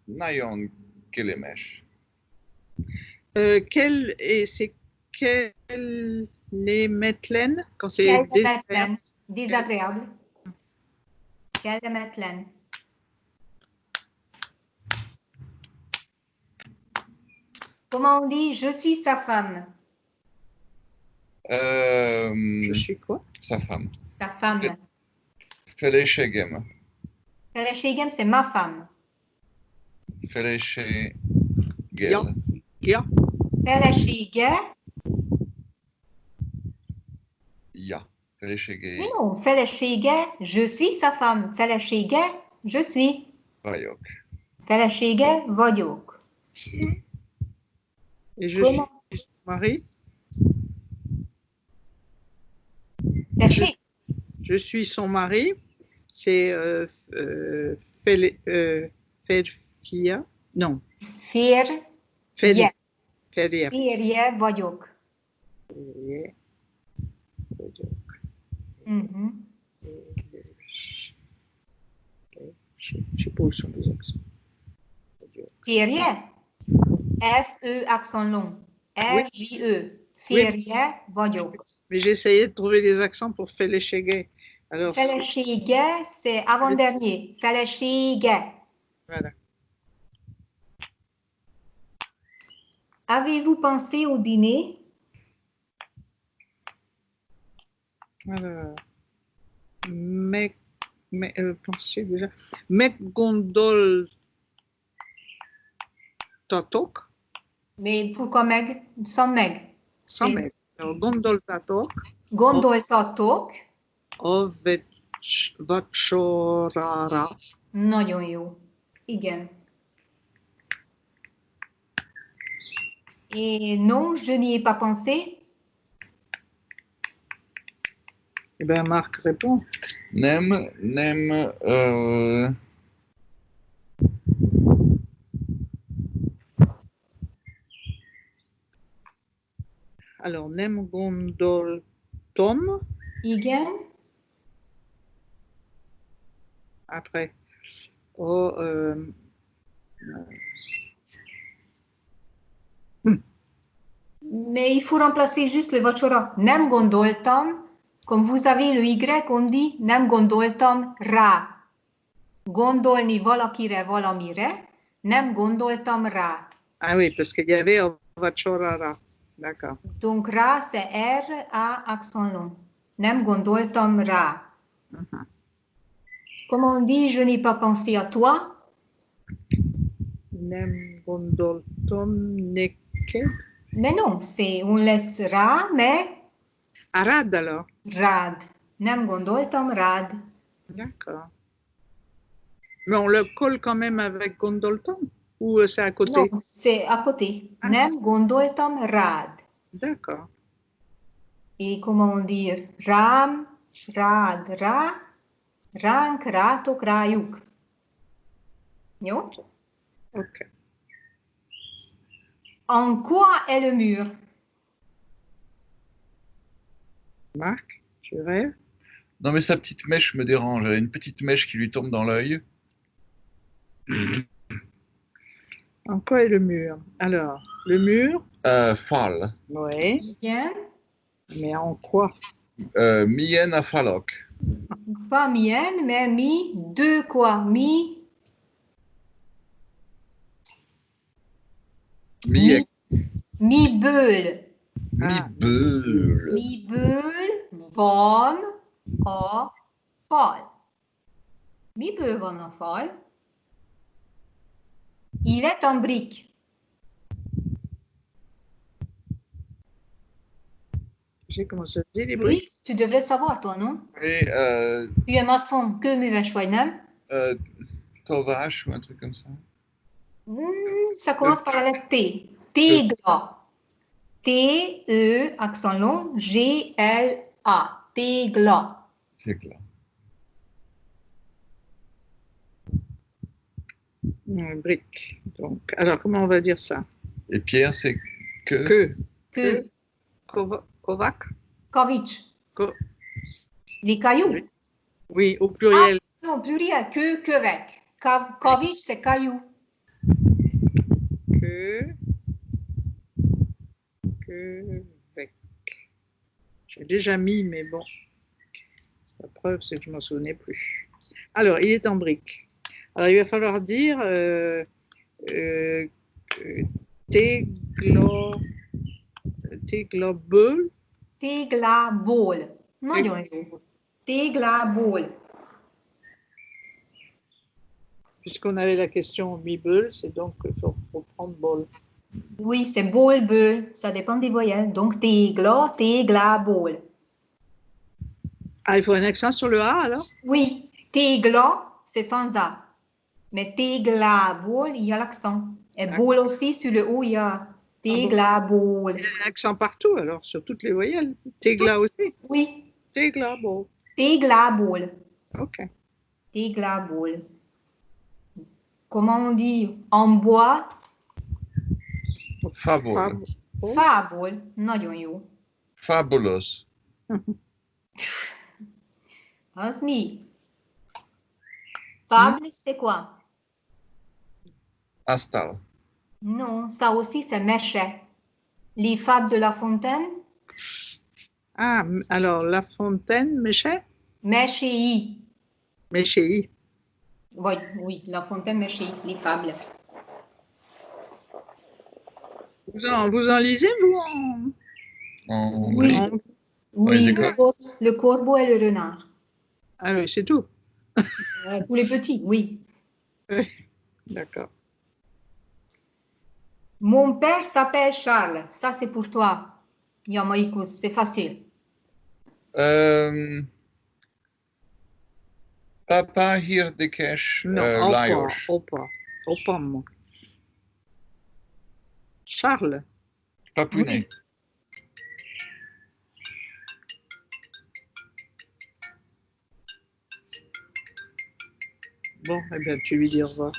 nagyon kellemes. C'est quel les metlen quand c'est Kellemetlen. Désagréable. Kellemetlen. Comment on dit je suis sa femme? Je suis quoi? Sa femme. Sa femme. Feleségem. Feleségem, c'est ma femme. Feleségel. Ja. Felesége. Ja. Feleségé Mais non, felesége, je suis sa femme. Felesége, je suis. vagyok. Felesége, vagyok. Et je Comment? suis son mari. Tessék? Je suis son mari. C'est Férfia. Non. Férje. Férje. Férje vagyok. Férje. Mhm. Je sais pas où sont les accents. Férje. F-E accent long. R-J-E. Férje vagyok. Mais j'ai essayé de trouver les accents pour Feleségé. Alors, Felesége, c'est avant-dernier. Felesége. voilà. Avez-vous pensé au dîner? Alors, pensez déjà. Mek gondol tatok. Mais pourquoi Meg? Sans Meg. Sans C'est- mek. Alors, gondol tatok. Gondoltatok. Vacsorara. Nagyon jó. Igen. Et non, je n'y ai pas pensé. Eh bien, Marc répond. Nem, Alors, nem gondol tom. Igen. Après. Mais il faut remplacer juste le vacsora. Nem gondoltam. Comme vous avez le Y, on dit nem gondoltam rá. Gondolni valakire, valamire. Nem gondoltam rá. Ah oui, parce qu'il y avait vacsorara. D'accord. Donc rá, c'est R, A, accent long. Nem gondoltam rá. Mhm. Comment on dit je n'ai pas pensé à toi? Nem gondol tom neke. Mais non, c'est on laisse rá, mais Arad alors. rád. Nem gondoltam rád. D'accord. Mais on le colle quand même avec gondol tom ou c'est à côté? Non, c'est à côté. Ah. Nem gondoltam rád. D'accord. Et comment on dit rám, rád, rá, ránk, rátok, rájuk. Jó? Ok. En quoi est le mur? Marc, tu rêves? Non, mais sa petite mèche me dérange. Elle a une petite mèche qui lui tombe dans l'œil. En quoi est le mur? Alors, le mur? Fal. Oui. Bien. Mais en quoi? Mien a falok. Pas mienne, mais mi, deux quoi? Mi, Miek. mi beul. Mi Ah. beul. Mi beul van a fal. Miből van a fal? Il est en brique. J'ai commencé à dire les briques. Brique, tu devrais savoir toi, non? Et Tu es maçon, kőműves vagy, nem? Tovache ou un truc comme ça. Ça commence par la lettre T. Tegla. T-E, accent long, G-L-A. Tegla. Tegla. Brique. Donc, alors, comment on va dire ça? Et Pierre, c'est que. Que. Que. Kovac? Kovic. Ko- Les cailloux. Oui, au pluriel. Non, pluriel. Quevec. Kovic, c'est caillou. Quebec. J'ai déjà mis, mais bon. La preuve, c'est que je ne m'en souvenais plus. Alors, il est en brique. Alors, il va falloir dire Teglabol. Teglabol. Non, Teglabol. Puisqu'on avait la question mi-beul, c'est donc qu'il faut prendre bol. Oui, c'est bol, beul. Ça dépend des voyelles. Donc, teglabol. Ah, il faut un accent sur le A, alors? Oui, tegla, c'est sans A. Mais teglabol, il y a l'accent. Et bol aussi, sur le O, il y a teglabol. Il y a un accent partout, alors, sur toutes les voyelles. Tegla aussi? Oui. Teglabol. Teglabol. OK. Teglabol. Comment on dit en bois? Fabol. Fabol. Nagyon jó. Fabulos. Asmi. Fable, c'est quoi? Astal. Non, ça aussi, c'est méché. Les fables de La Fontaine? Ah, alors, La Fontaine, Méchet? Méchéi. Méchéi. Oui, oui, La Fontaine, Méchéi, les fables. Vous en lisez, vous? Oui. En... Oui, les le corbeau et le renard. Ah oui, c'est tout. Pour les petits, oui. Oui, d'accord. Mon père s'appelle Charles. Ça, c'est pour toi. Yamaïkos, c'est facile. Papa Hirdekesh Non, Lajos. Opam. Charles. Papounet. Oui. Bon, eh bien, tu lui dis au revoir.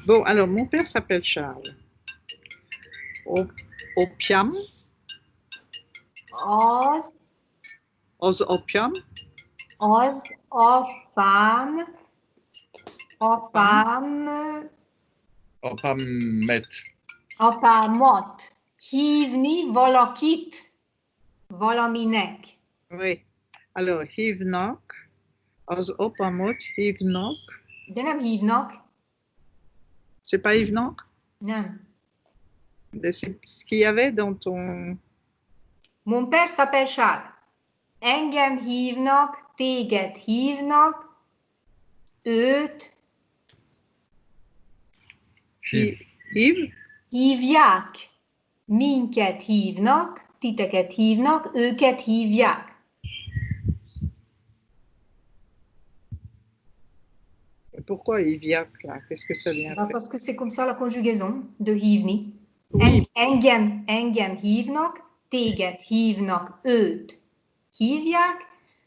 Bon, alors, mon père s'appelle Charles. Opium. Oz, Opium. opam. Opamet. Opamot. Hivni volokit. Volaminek. Oui. Alors, Hivnok. Oz Opamot, Hivnok. De nem hívnak. C'est pas Hivnok? Nem. C'est ce qu'il y avait dans ton... Mon père s'appelle Charles. Engem hívnak, téged hívnak, őt hívják. Minket hívnak, titeket hívnak, őket hívják. Pourquoi Hivyak, là? Qu'est-ce que ça vient faire? Parce que c'est comme ça la conjugaison de hívni. Oui. Engem hívnak, téged hívnak, őt hívják,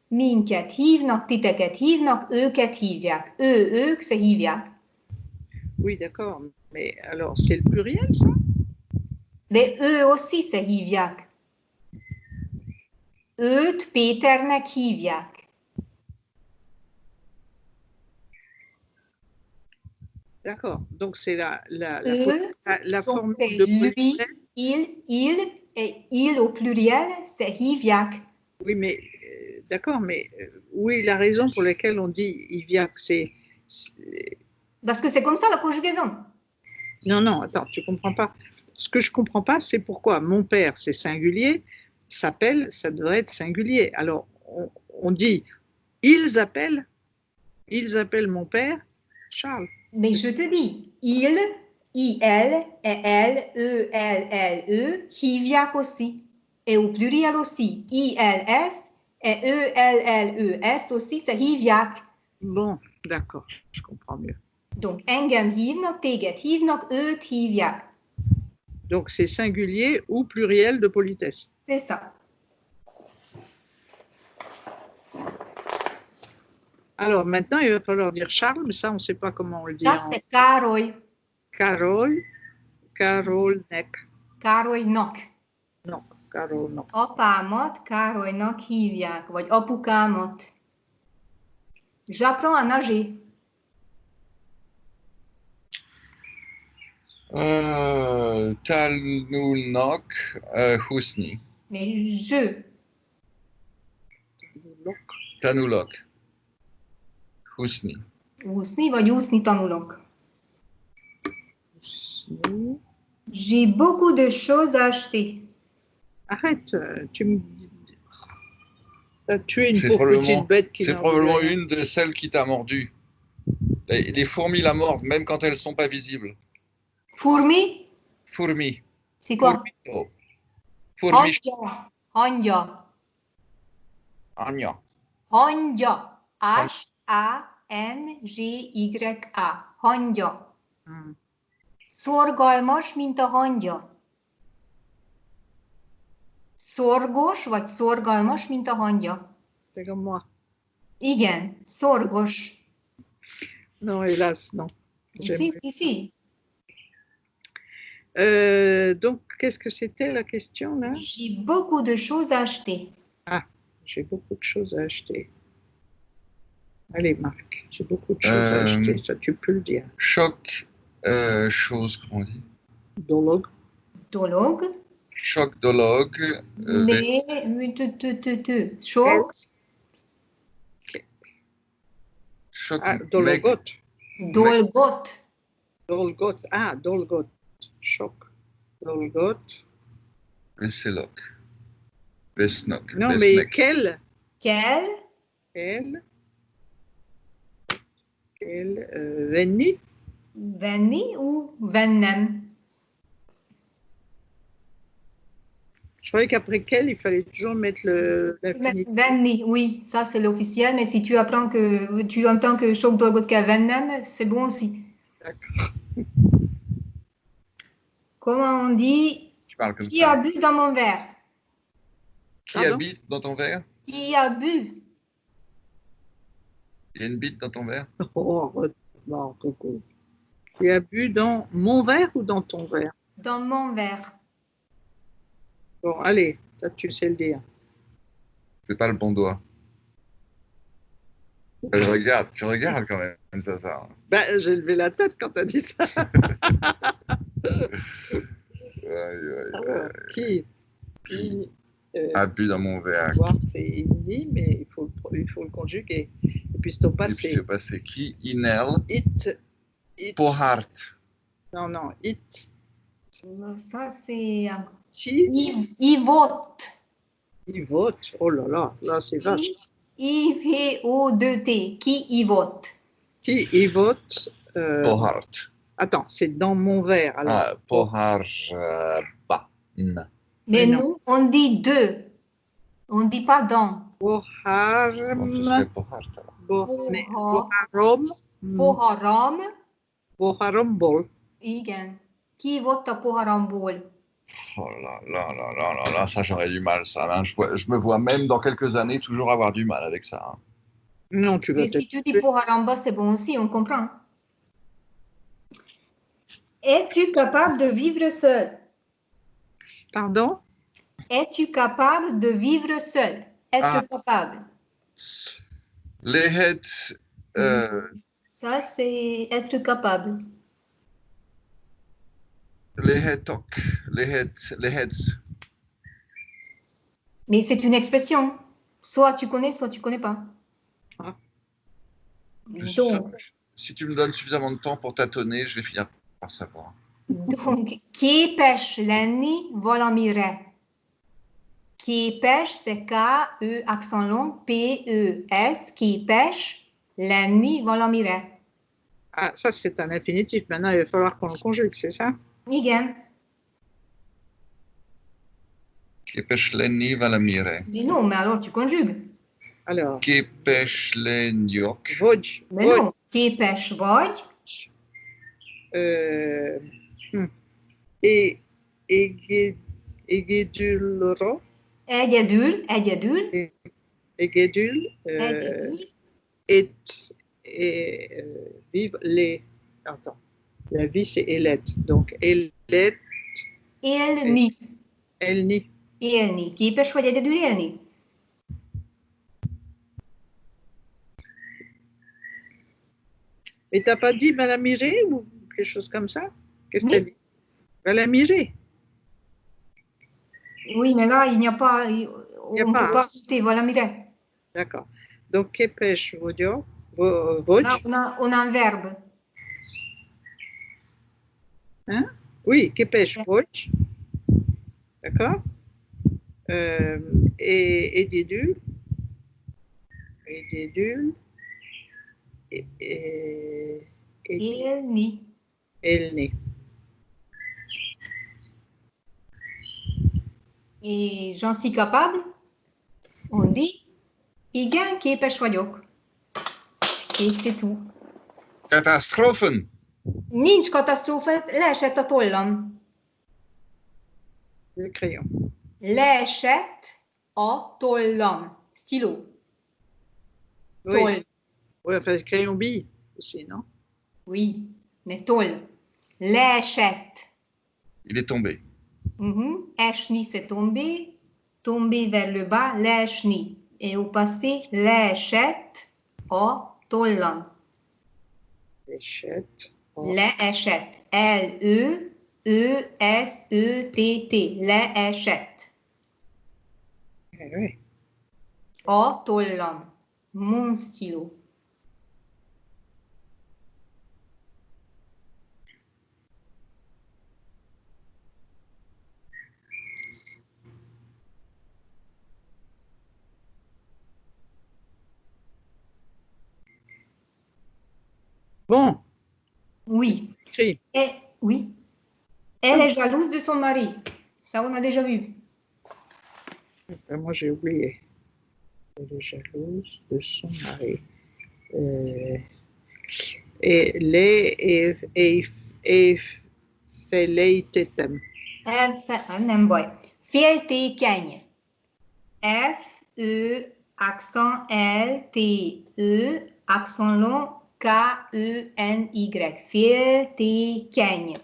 minket hívnak, titeket hívnak, őket hívják. Ők se hívják. Oui, d'accord. Mais alors, c'est le pluriel, ça? Mais eux aussi se hívják. Őt Péternek hívják. D'accord. Donc, c'est la Donc, formule de lui, pluriel. il au pluriel, c'est hívják. Oui, mais d'accord, mais où est la raison pour laquelle on dit Hivyak? Parce que c'est comme ça la conjugaison. Non, attends, tu comprends pas. Ce que je comprends pas, c'est pourquoi mon père, c'est singulier, s'appelle, ça devrait être singulier. Alors, on dit, ils appellent mon père Charles. Mais je te dis, il, et elle, hívják aussi. Et au pluriel aussi, ILS et ELLES aussi, c'est hívják. Bon, D'accord, je comprends mieux. Donc, engem hívnak, téged hívnak, őt hívják. Donc c'est singulier ou pluriel de politesse. C'est ça. Alors maintenant, il va falloir dire Charles, mais ça, on ne sait pas comment on le dit. Ça, c'est Károly. Carole, Carolnek. Károlynak. Non, Carolnak. Apámat Károlynak hívják, vagy apukámat. J'apprends à nager. Tanulnak, Husni. Mais je. Tanulok. Husni. Úszni vagy úszni tanulok. J'ai beaucoup de choses à acheter. Arrête, tu me as tué une C'est pauvre probablement- petite bête qui C'est n'en probablement voulait rien. une de celles qui t'a mordu. Les fourmis la mordent, même quand elles ne sont pas visibles. Fourmi, Fourmis. c'est quoi? Fourmis. Fourmis. Hangya. Anya. Hangya. H-A-N-G-Y-A. Hangya. Hmm. Szorgalmas, mint a hangya. Szorgos vagy szorgalmas, mint a hangya. C'est comme moi. Igen, szorgos. Non, hélas, non. Si, si, si. Donc, qu'est-ce que c'était la question là? J'ai beaucoup de choses à acheter. J'ai beaucoup de choses à acheter. Allez, Marc, j'ai beaucoup de choses à acheter, ça tu peux le dire. Choc. Chose, comment on dit? Dolog. Dolog. Choc dologue. Mais, choc, Choc. Ah, Dologot. dolgot. Dolgot. Ah, Dolgot. Choc. Dolgot. Veselok. Vesnok. Non, mais Vesnek. quel? Quel, Venni? venni ou vennem. Je croyais qu'après quel, il fallait toujours mettre l'infinitif. Venni, oui, ça c'est l'officiel, mais si tu apprends que tu entends que choc dolgot qu'à vennem, c'est bon aussi. D'accord. Comment on dit Tu parles comme qui ça. a bu dans mon verre? Qui Pardon? habite dans ton verre? Qui a bu? Il y a une bite dans ton verre? Oh, non, coucou. Tu as bu dans mon verre ou dans ton verre? Dans mon verre. Bon, allez, ça tu sais le dire. C'est pas le bon doigt. Tu regardes quand même ça. Ben, j'ai levé la tête quand tu as dit ça. Qui Abus dans mon verre. voir, c'est inni, mais il faut le conjuguer. Et puis c'est au Et puis passé. c'est passé qui? Inel. It. Pohart. Non, it. Ça c'est Qui? il vote. Il vote. Oh là c'est vache. I-V-O-2-T. Qui y vote? Qui il vote? Pohart. Attends, c'est dans mon verre. Alors. Ah, Pohar. Ba. Mais non. nous, on dit deux. On ne dit pas dans. Boharm. Ce serait Pohart alors. Mais Boharom. Poharam. Boharombol. Igen. Ki volt a poharamból? Oh là, ça j'aurais du mal ça. Hein. Je me vois même dans quelques années toujours avoir du mal avec ça. Hein. Non, tu vas Et si tu dis poharamba, c'est bon aussi, on comprend. Es-tu capable de vivre seul? Pardon? Es-tu capable de vivre seul? Être capable. Lehet. Ça, c'est être capable. Lehetok. Lehets. Mais c'est une expression. Soit tu connais, soit tu connais pas. Ah. Donc, Si tu me donnes suffisamment de temps pour tâtonner, je vais finir par savoir. képes lenni valamire. Képes, c'est K-E, accent long, P-E-S, képes lenni valamire. Ah, ça c'est un infinitif. Maintenant, il va falloir qu'on le conjugue, c'est ça? Igen. Képes lenni valamire. Mais non, mais alors tu conjugues. Alors, Képes legyok. Vodj, De Vodj, non, képes vagy, et Egedulro, egyedül, Egedul, et vivre les. Attends, la vie c'est Elet. Donc Elet, élni. Elni. Élni. Képes vagy egyedül élni? Et t'as pas dit Valamiré ou quelque chose comme ça? Qu'est-ce que Oui. t'as dit? Valamiré. Oui, mais là, il n'y a pas. a On ne pas. peut pas ajouter, voilà, Mireille. D'accord. Donc Kepesh Vodio, Vodj. Là, on a un verbe. Hein? Oui, Kepesh Vodj. D'accord. Et Edidul. Edidul. Élni. Elni. Et j'en suis capable. On dit igen, képes vagyok. Et c'est tout. Catastrofen. Nincs katasztrófa, leesett a tollam. Le crayon. Leesett a tollam. Stylo. Oui. Toll. Oui, enfin, le crayon bille aussi, non? Oui, mais toll. Leesett. Il est tombé. Esni, c'est tomber. Tomber vers le bas, leesni. Et au passé, leesett a tollam. Leesett. Leesett. L-E-E-S-E-T-T. Leesett. Oui. A tollam. Mon stylo. Bon. Oui. Écrit. Oui. Elle est jalouse de son mari. Ça, on a déjà vu. Moi, j'ai oublié. Elle est jalouse de son mari. Et les feleitetem. Nem baj. Féltékeny. F-E, accent L-T-E, accent long K-E-N-Y. Féltékeny.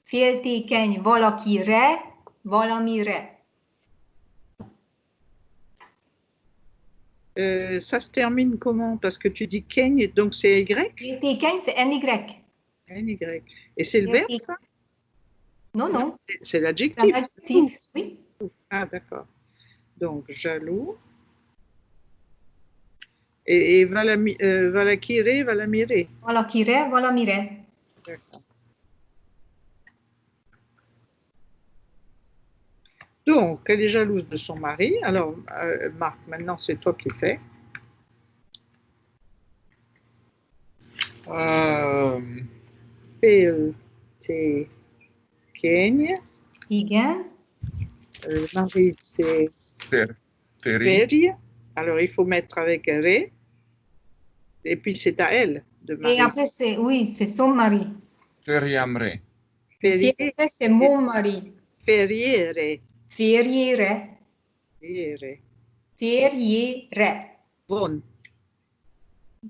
Féltékeny valakire, valamire. Ça se termine comment? Parce que tu dis Keny, donc c'est Y? Féltékeny, c'est N-Y. N-Y. Et c'est le verbe, ça? Non, non. C'est C'est un l'adjectif. adjectif. Oui. Ah, d'accord. Donc, jaloux. Et valakire, valamire. Valakire, valamire. D'accord. Donc, elle est jalouse de son mari. Alors, Marc, maintenant, c'est toi qui fais. C'est Kenya. Igen. Le mari, c'est Peri. Feria. Alors, il faut mettre avec Ré. Et puis, c'est à elle de marier. Et après, c'est son mari. Feriamre. Ferie, Et après, c'est mon mari. Feriere. Feriere. Feriere. Feriere. Von.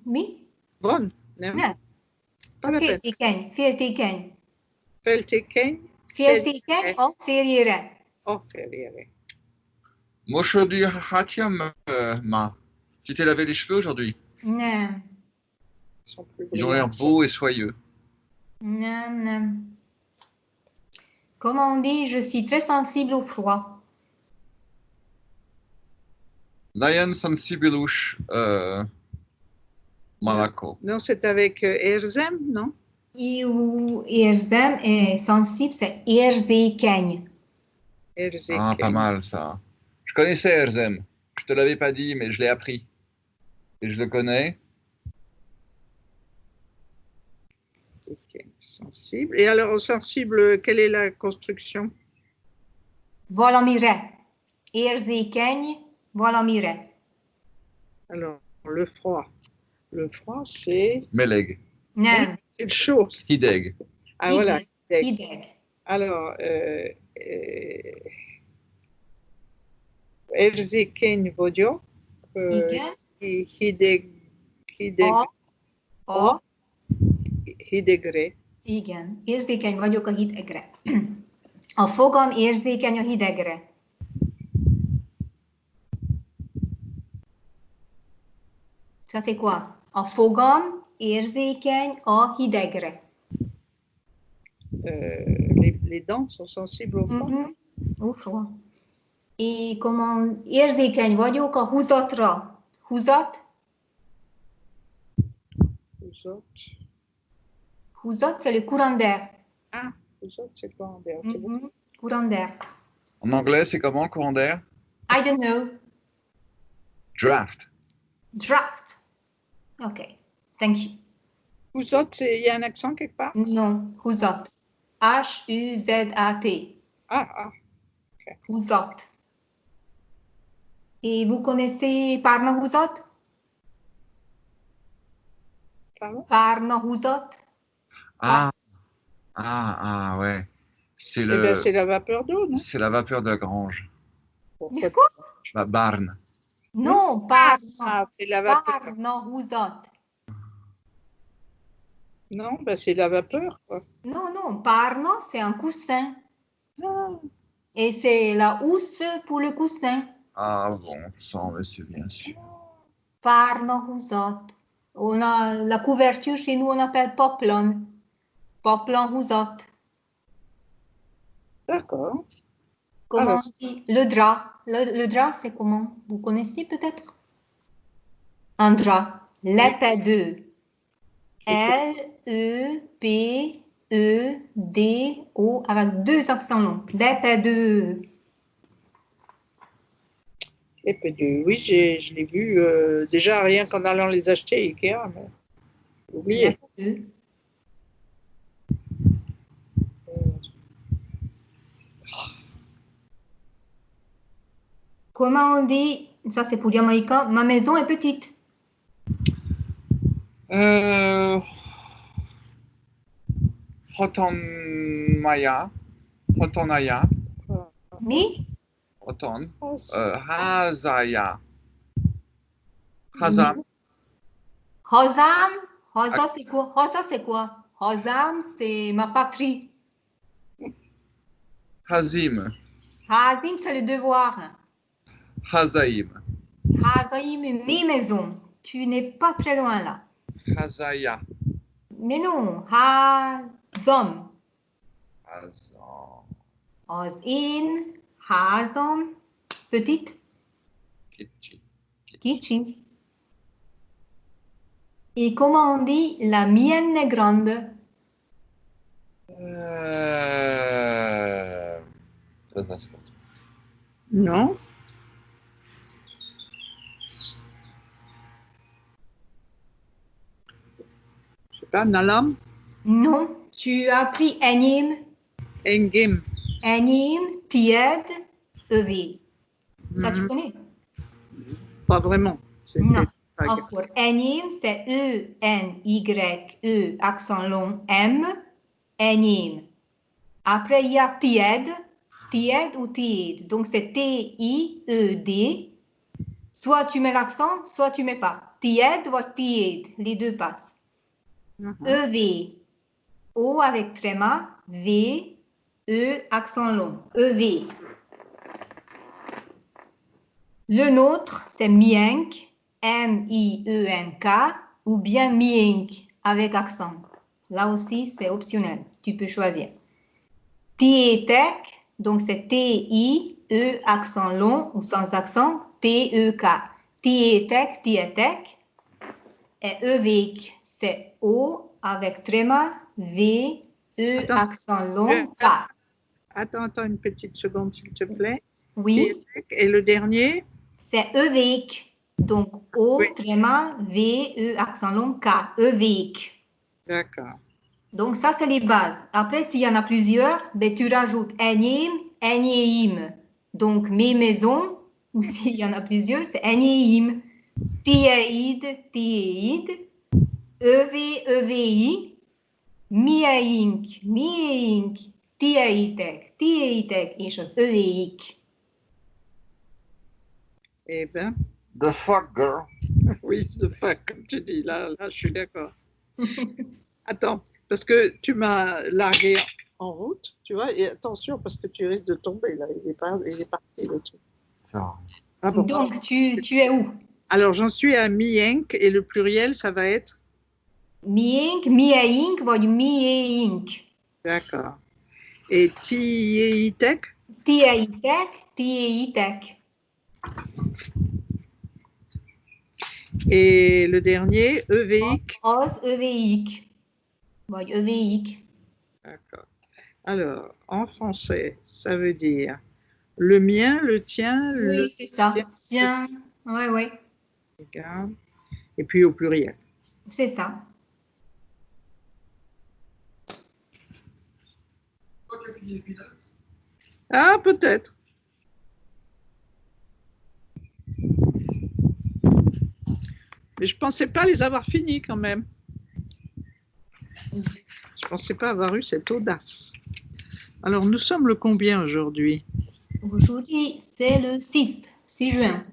Mi? Von. Nem? Nem. Csak féltékeny. Féltékeny. Feltékeny. Féltékeny a férjére. Oh, Feriere. Moshodi Hatiam, Ma. Tu t'es lavé les cheveux aujourd'hui? Nem. Ils ont l'air beaux et soyeux. Nem, nem. Comment on dit? Je suis très sensible au froid. Lion sensibilush Malako. Non, c'est avec Erzem, non? Ou érzem est sensible, c'est érzékeny. Erzékeny. Ah, pas mal ça. Je connaissais Erzem. Je te l'avais pas dit, mais je l'ai appris. Et je le connais. Sensible. Et alors, au sensible, quelle est la construction? Valamire. Érzékeny, valamire. Alors, le froid. Le froid, c'est Meleg. Nem. le chaud. Hideg. Ah, voilà. Hideg. Hideg. Alors, érzékeny vagyok. Igen. Hideg, A. hidegre. Igen. Érzékeny vagyok a hidegre. A fogam érzékeny a hidegre. Ça c'est quoi? A fogam érzékeny a hidegre. Les dents sont sensibles au froid. Au froid. Et comment érzékeny vagyok a húzatra. Húzat? Húzat, c'est le courant d'air. Ah, húzat, c'est courant d'air. Courant d'air. En anglais, c'est comment le courant d'air? I don't know. Draft. Draft. Ok. Thank you. Húzat, il y a un accent quelque part? Non, húzat. H-U-Z-A-T. Ah. Okay. Húzat. Et vous connaissez Parnahúzat? Pardon? Parnahúzat? Ah, ouais. C'est le. C'est la vapeur d'eau, non? C'est la vapeur de la grange. Quoi? La barne. Non, c'est la vapeur. Parnahúzat. Non, c'est la vapeur, quoi. Non, Parno, c'est un coussin. Ah. Et c'est la housse pour le coussin. Ah bon, ça on le sait bien sûr. Parnahúzat. On a la couverture chez nous, on appelle poplon. Poplanhúzat. D'accord. Comment on dit? Le drap. Le drap, c'est comment? Vous connaissez peut-être? Un drap. Lepedő. L-E-P-E-D-O avec 2 accents longs. Lepedő. Lepedő, oui, je l'ai vu déjà rien qu'en allant les acheter Ikea, mais j'ai oublié. Lepedő. Comment on dit? Ça, c'est pour Jamaïcain. Ma maison est petite. Hotonmaya. Hotonaya. Mi? Hoton. Hazaya. Hazam. Hazam. Haza, c'est quoi? Haza, c'est quoi? Hazam, c'est ma patrie. Hazim. Hazim, c'est le devoir. Hazaim. Hazaim, mes maisons. Tu n'es pas très loin là. Hazaya. Mais non, Hazam. Hazam. Hazin, Hazam, petite. Kitchi. Kitchi. Et comment on dit la mienne est grande? Ça, c'est pas. Non. Je sais pas, Nalam? Non, tu as pris Enim. Engim. Enim, Tied, EV. Ça, tu connais? Pas vraiment. Non. Encore. Enim, c'est E-N-Y-E, accent long M. Enim. Après, il y a Tied. Tied ou Tied. Donc, c'est T-I-E-D. Soit tu mets l'accent, soit tu mets pas. Tied ou Tied. Les deux passent. E-V. O avec tréma. V. E, accent long. E-V. Le nôtre, c'est Mienk. M-I-E-N-K. Ou bien Mienk avec accent. Là aussi, c'est optionnel. Tu peux choisir. Tietek. Donc, c'est T-I-E, accent long ou sans accent, T-E-K. Tietek, tietek. Et E-V-I-K, c'est O avec tréma, V, E, accent long, K. Attends une petite seconde, s'il te plaît. Oui. Et le dernier? C'est E-V-I-K. Donc, O, oui. Tréma, V, E, accent long, K. E-V-I-K. D'accord. Donc, ça, c'est les bases. Après, s'il y en a plusieurs, ben, tu rajoutes Enim, Enyéim. Donc, mes maisons, ou s'il y en a plusieurs, c'est Enyéim. Tieid, tiéid. Övé, övéi. Mieink, miéink. Tieitek, tiéitek, és az övéik. Eh ben, The fuck, girl. oui, the fuck, comme tu dis, là je suis d'accord. Attends, parce que tu m'as largué en route, tu vois, et attention, parce que tu risques de tomber, là, il est parti, le truc. Ça. Ah bon. Donc, tu es où? Alors, j'en suis à mienk, et le pluriel, ça va être? Miénk, mieink, vagy miéink. D'accord. Et tieitek? Tieitek, tiéitek. Et le dernier, evéik? Az övéik. Vagy övéik. D'accord. Alors, en français, ça veut dire le mien, le tien, le Oui, c'est ça. Sien. Ouais, ouais. regarde, et puis au pluriel. C'est ça. Ah, peut-être. Mais je pensais pas les avoir finis quand même. Je pensais pas avoir eu cette audace. Alors, nous sommes le combien aujourd'hui? Aujourd'hui, c'est le 6 juin.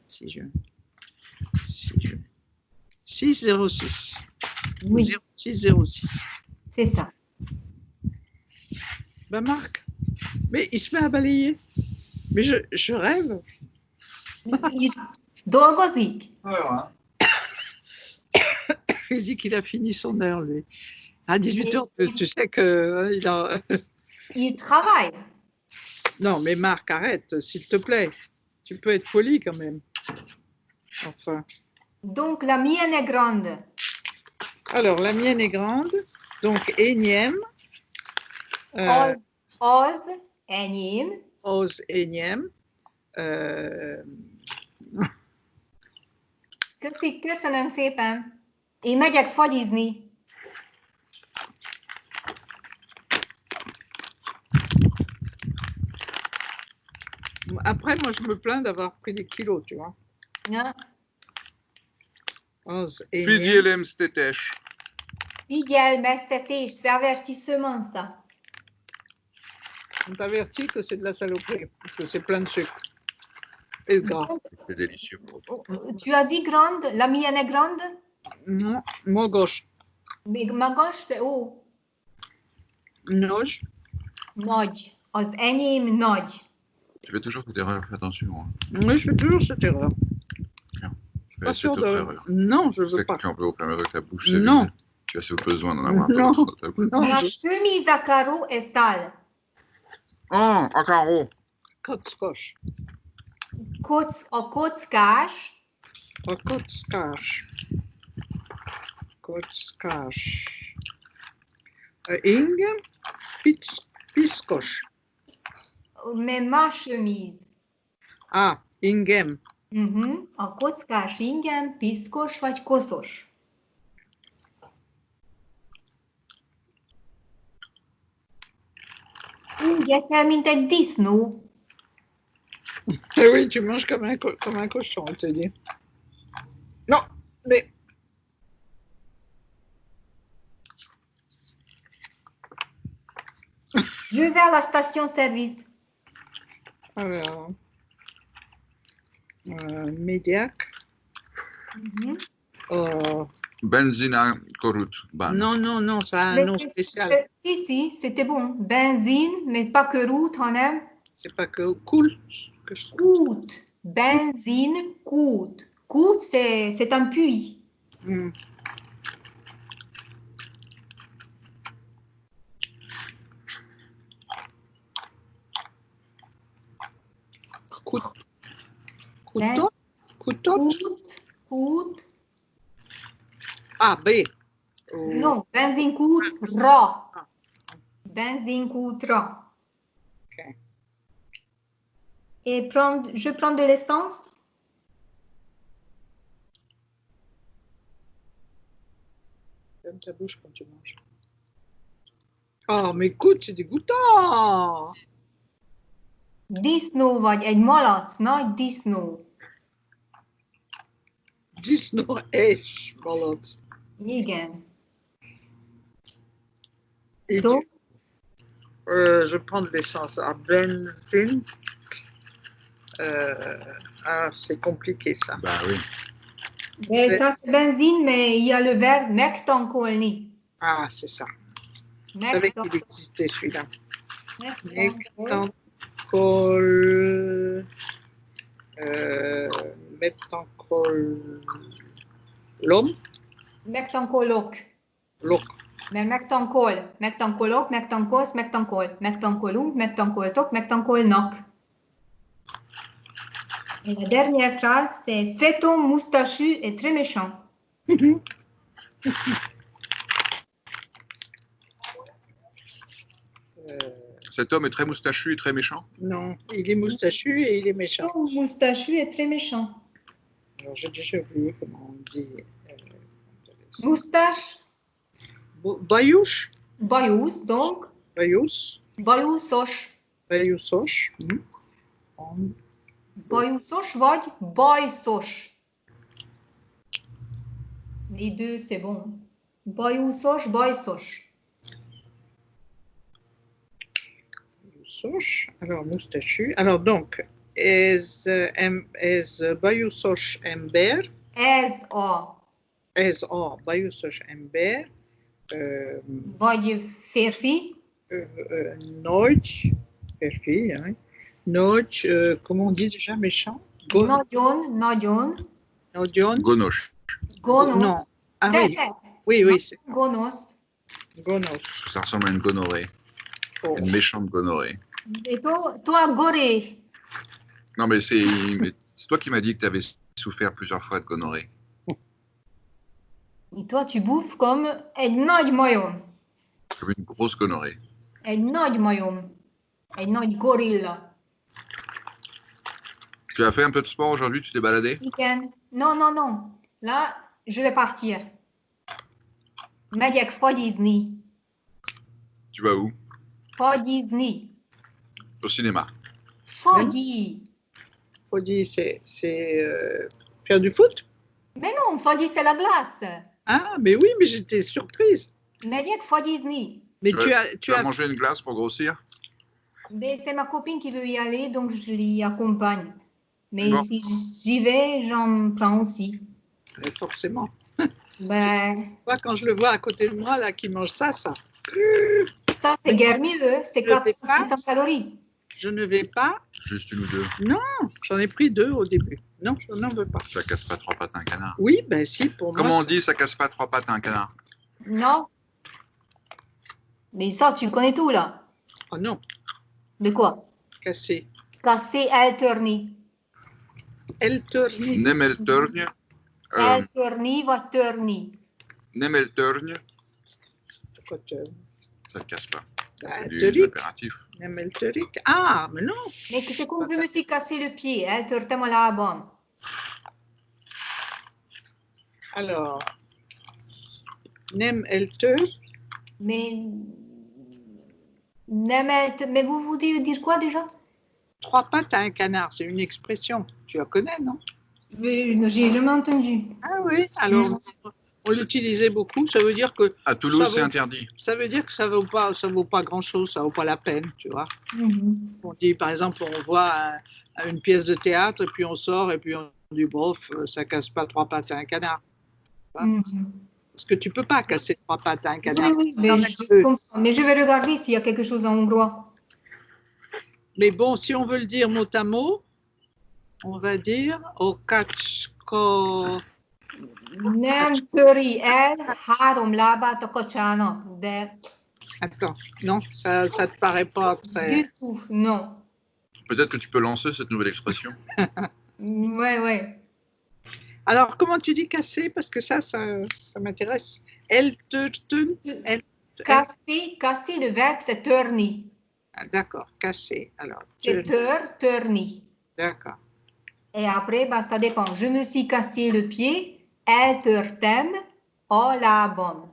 6 juin. 6 juin. 606. Oui, 0606. c'est ça. Ben Marc, mais il se met à balayer. Mais je rêve. Dolgozik. Il dit qu'il a fini son heure, lui. À 18h, tu sais que il a... Il travaille. Non, mais Marc, arrête, s'il te plaît. Tu peux être poli quand même. Enfin. Donc, la mienne est grande. Alors, la mienne est grande. Donc, énième. Az, enyém. Az énième. Köszönöm szépen. Én megyek fagyizni. Après, moi, je me plains d'avoir pris des kilos, tu vois. Ja. Az énième. Figyelmeztetés. Figyelmeztetés, c'est avertissement, ça. On t'avertit que c'est de la saloperie, que c'est plein de sucre. Et de gras. C'est délicieux. Tu as dit grande, la mienne est grande, Non, moi gauche. mais ma gauche, c'est haut. Nagy. Nagy. Az enyém nagy. Tu fais toujours cette erreur, fais attention. Hein. Oui, je fais toujours cette erreur. Je fais Pas cette sûr autre de... erreur. Non, je Je sais veux que pas. tu en veux au fur et à mesure que ta bouche se Non. vide. Tu as ce besoin d'en avoir un peu Non. dans ta bouche. Non, La je... chemise à carreaux est sale. Oh, un carreau. Kocskos. A kockás, A kockás. Kockás. Ing. Piszkos. mais ma chemise. Ah, ingem. A kockás ingem piszkos vagy koszos. Úgy eszel, mint egy disznó. Eh oui, tu manges comme un cochon, on te dit. Non, mais... Je vais à la station-service. Alors... Médiac. Benzina korut. Ban. Non, non, non, ça a un nom spécial. Si, c'était bon. Benzine, mais pas que route, hanem. C'est pas que cool que je trouve. Kút. Benzine, kút. Kút, c'est un puits. Mm. Couteau. Couteau. Kút. Ah, B. Non, benzinkút, ra. Benzinkútra. Ok. Et je prends de l'essence? Ferme ta bouche quand tu manges. Oh, mais écoute, c'est dégoûtant. Disznó vagy, egy malac, nagy disznó. is nog és, balot. Igen. Et Donc, je prends de l'essence à benzine. C'est compliqué ça. Bah oui. ben, ça c'est benzine, mais il y a le verbe mektankolni. Ah, c'est ça. Je savais qu'il existait celui-là. Mektankol. Mektankol. L'homme. Mektankolok. Lok. Mais mektankol. Mektankolok, mektankos, mektankol. Mektankolou, mektankoltok, mektankolnak. Et la dernière phrase, c'est cet homme moustachu est très méchant. Cet homme est très moustachu et très méchant. Non, il est moustachu et il est méchant. Cet homme moustachu est très méchant. Alors, j'ai déjà oublié comment on dit. Moustache, Bayouche. bayous, donc, Bayous. bajuszos. Bayoussoche. Bajuszos vagy bajszos. Les deux, c'est bon. Bajuszos, bajszos. Alors, moustachu. Alors, donc, ez bajuszos ember. Ez a Bajuszos ember. vagy férfi, Nagy. Férfi, hein. Nagy, comment on dit déjà méchant? nagyon, nagyon, Nagyon. Gonoche. gonosz. Non. Ah De, oui, de, oui, oui, c'est gonosz. gonos. Parce que ça ressemble à une gonorrhée. Oh. Une méchante gonorrhée. Et toi, goré. Non, mais c'est toi qui m'as dit que tu avais souffert plusieurs fois de gonorrhée. Et toi, tu bouffes comme egy nagy majom. Comme une grosse gonorrhée. Egy nagy majom. Egy nagy gorilla. Tu as fait un peu de sport aujourd'hui, tu t'es baladé? Igen. Non, non, non. Là, je vais partir. Megyek fagyizni. Tu vas où? Fagyizni. Au cinéma. Fagyi. Foddy, c'est faire du foot? Mais non, fagyi, c'est la glace. Ah, mais oui, mais j'étais surprise. Megyek fagyizni. Mais Tu as mangé une glace pour grossir? Mais c'est ma copine qui veut y aller, donc je l'y accompagne. Mais Bon. si j'y vais, j'en prends aussi. Forcément. Ben, Moi, quand je le vois à côté de moi, là, qui mange ça, ça, c'est guère mieux. C'est Je fais 400 calories. je ne vais pas. Juste une ou deux. J'en ai pris 2 au début. Non, je n'en veux pas. Ça casse pas trois pattes à un canard. Oui, ben si, pour Comment moi. on dit ça casse pas trois pattes à un canard? Non. Mais ça, tu connais tout, là. Oh non, De quoi? cassé. Casser, alterni. Elterni. Nemelturgne. Alterni, va turni. Nemelturgne. Elterik. Ça ne casse pas. Bah, C'est du Elterik. impératif. Nemelterik. Ah, mais non. Mais c'est comme je me suis cassé le pied. Altertem à la bonne. Alors, Nem Elter. Mais. Mais vous voulez dire quoi déjà? 3 pattes à un canard, c'est une expression. Tu la connais, non? J'ai jamais entendu. Ah oui, alors on l'utilisait beaucoup. Ça veut dire que À Toulouse, Ça c'est vaut- interdit. ça veut dire que ça vaut pas grand-chose, ça vaut pas la peine, tu vois. Mhm. On dit, par exemple, on voit une pièce de théâtre et puis on sort et puis on dit, bof, ça casse pas 3 pattes à un canard. Mhm. Parce que tu peux pas casser 3 pattes à un canard. Oui, mais je comprends. Mais je vais regarder s'il y a quelque chose en hongrois. Mais bon, si on veut le dire mot à mot, on va dire okacsko. Nem töri el 3 lábát a kacsának, de Attends, non, ça te paraît pas très. du tout, non. Peut-être que tu peux lancer cette nouvelle expression. Ouais, ouais. Alors, comment tu dis casser? Parce que ça m'intéresse. Casser, le verbe, c'est turni. Ah, d'accord, casser. Alors, C'est turni. d'accord. Et après, bah, ça dépend. Je me suis cassé le pied, eltörtem a lábam.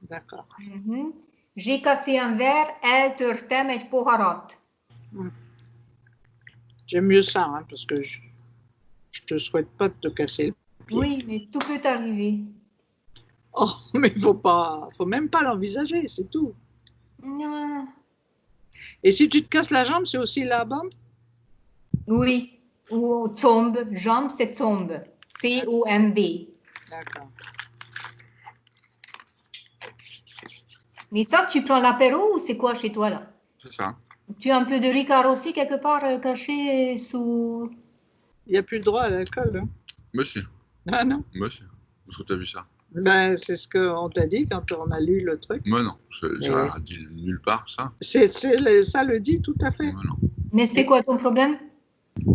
D'accord. Mhm. J'ai cassé un verre, eltörtem egy poharat. J'aime mieux ça, hein, parce que je te souhaite pas de te casser le pied. Oui, mais tout peut arriver. Oh, mais faut même pas l'envisager, c'est tout. Ah, Et si tu te casses la jambe, c'est aussi la bande? oui, ou tombe, jambe, c'est tombe. C-O-M-B. D'accord. Mais ça, tu prends l'apéro ou c'est quoi chez toi là? C'est ça. Tu as un peu de Ricard aussi quelque part caché sous. Il n'y a plus le droit à l'alcool, hein? Monsieur, Ah non? monsieur. Où est-ce que tu as vu ça? Ben, c'est ce qu'on t'a dit quand on a lu le truc. Moi, non. Ça Mais- n'a dit nulle part, ça. Ça le dit tout à fait. Moi, non. Mais c'est quoi ton problème?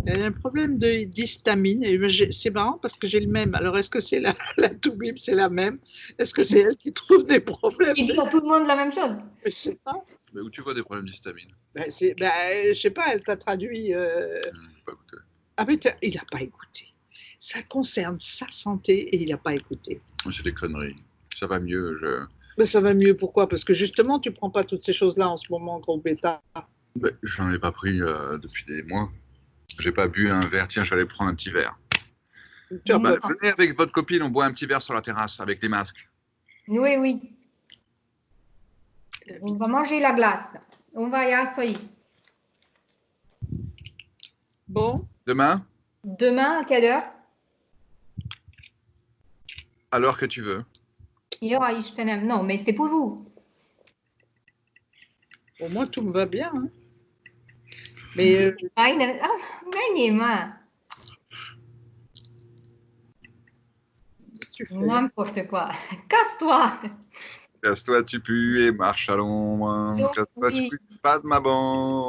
Il y a un problème d'histamine. Et c'est marrant parce que j'ai le même. Alors, est-ce que c'est la Toubib, c'est la même? Est-ce que c'est elle qui trouve des problèmes? Tu dis à tout le monde la même chose. Je sais pas. Mais où tu vois des problèmes d'histamine? Je sais pas, elle t'a traduit. J'ai pas goûté. Ah, mais il n'a pas écouté. Ça concerne sa santé et il n'a pas écouté. C'est des conneries. Ça va mieux. Mais ça va mieux, pourquoi? Parce que justement, tu prends pas toutes ces choses-là en ce moment, gros bêta. Ben, j'en ai pas pris depuis des mois. J'ai pas bu un verre. Tiens, j'allais prendre un petit verre. Tu as Bah, pas- venez avec votre copine, on boit un petit verre sur la terrasse avec les masques. Oui, oui. On va manger la glace. On va y asseoir. Bon, Demain, Demain, à quelle heure? à l'heure que tu veux. Ja, Istenem. Non, mais c'est pour vous. pour moi, tout me va bien, hein. Mais Menjél. tu fais. N'importe quoi. Casse-toi. Casse-toi, tu pues et marche à l'ombre. Donc, Casse-toi, tu oui. pues pas de ma bande.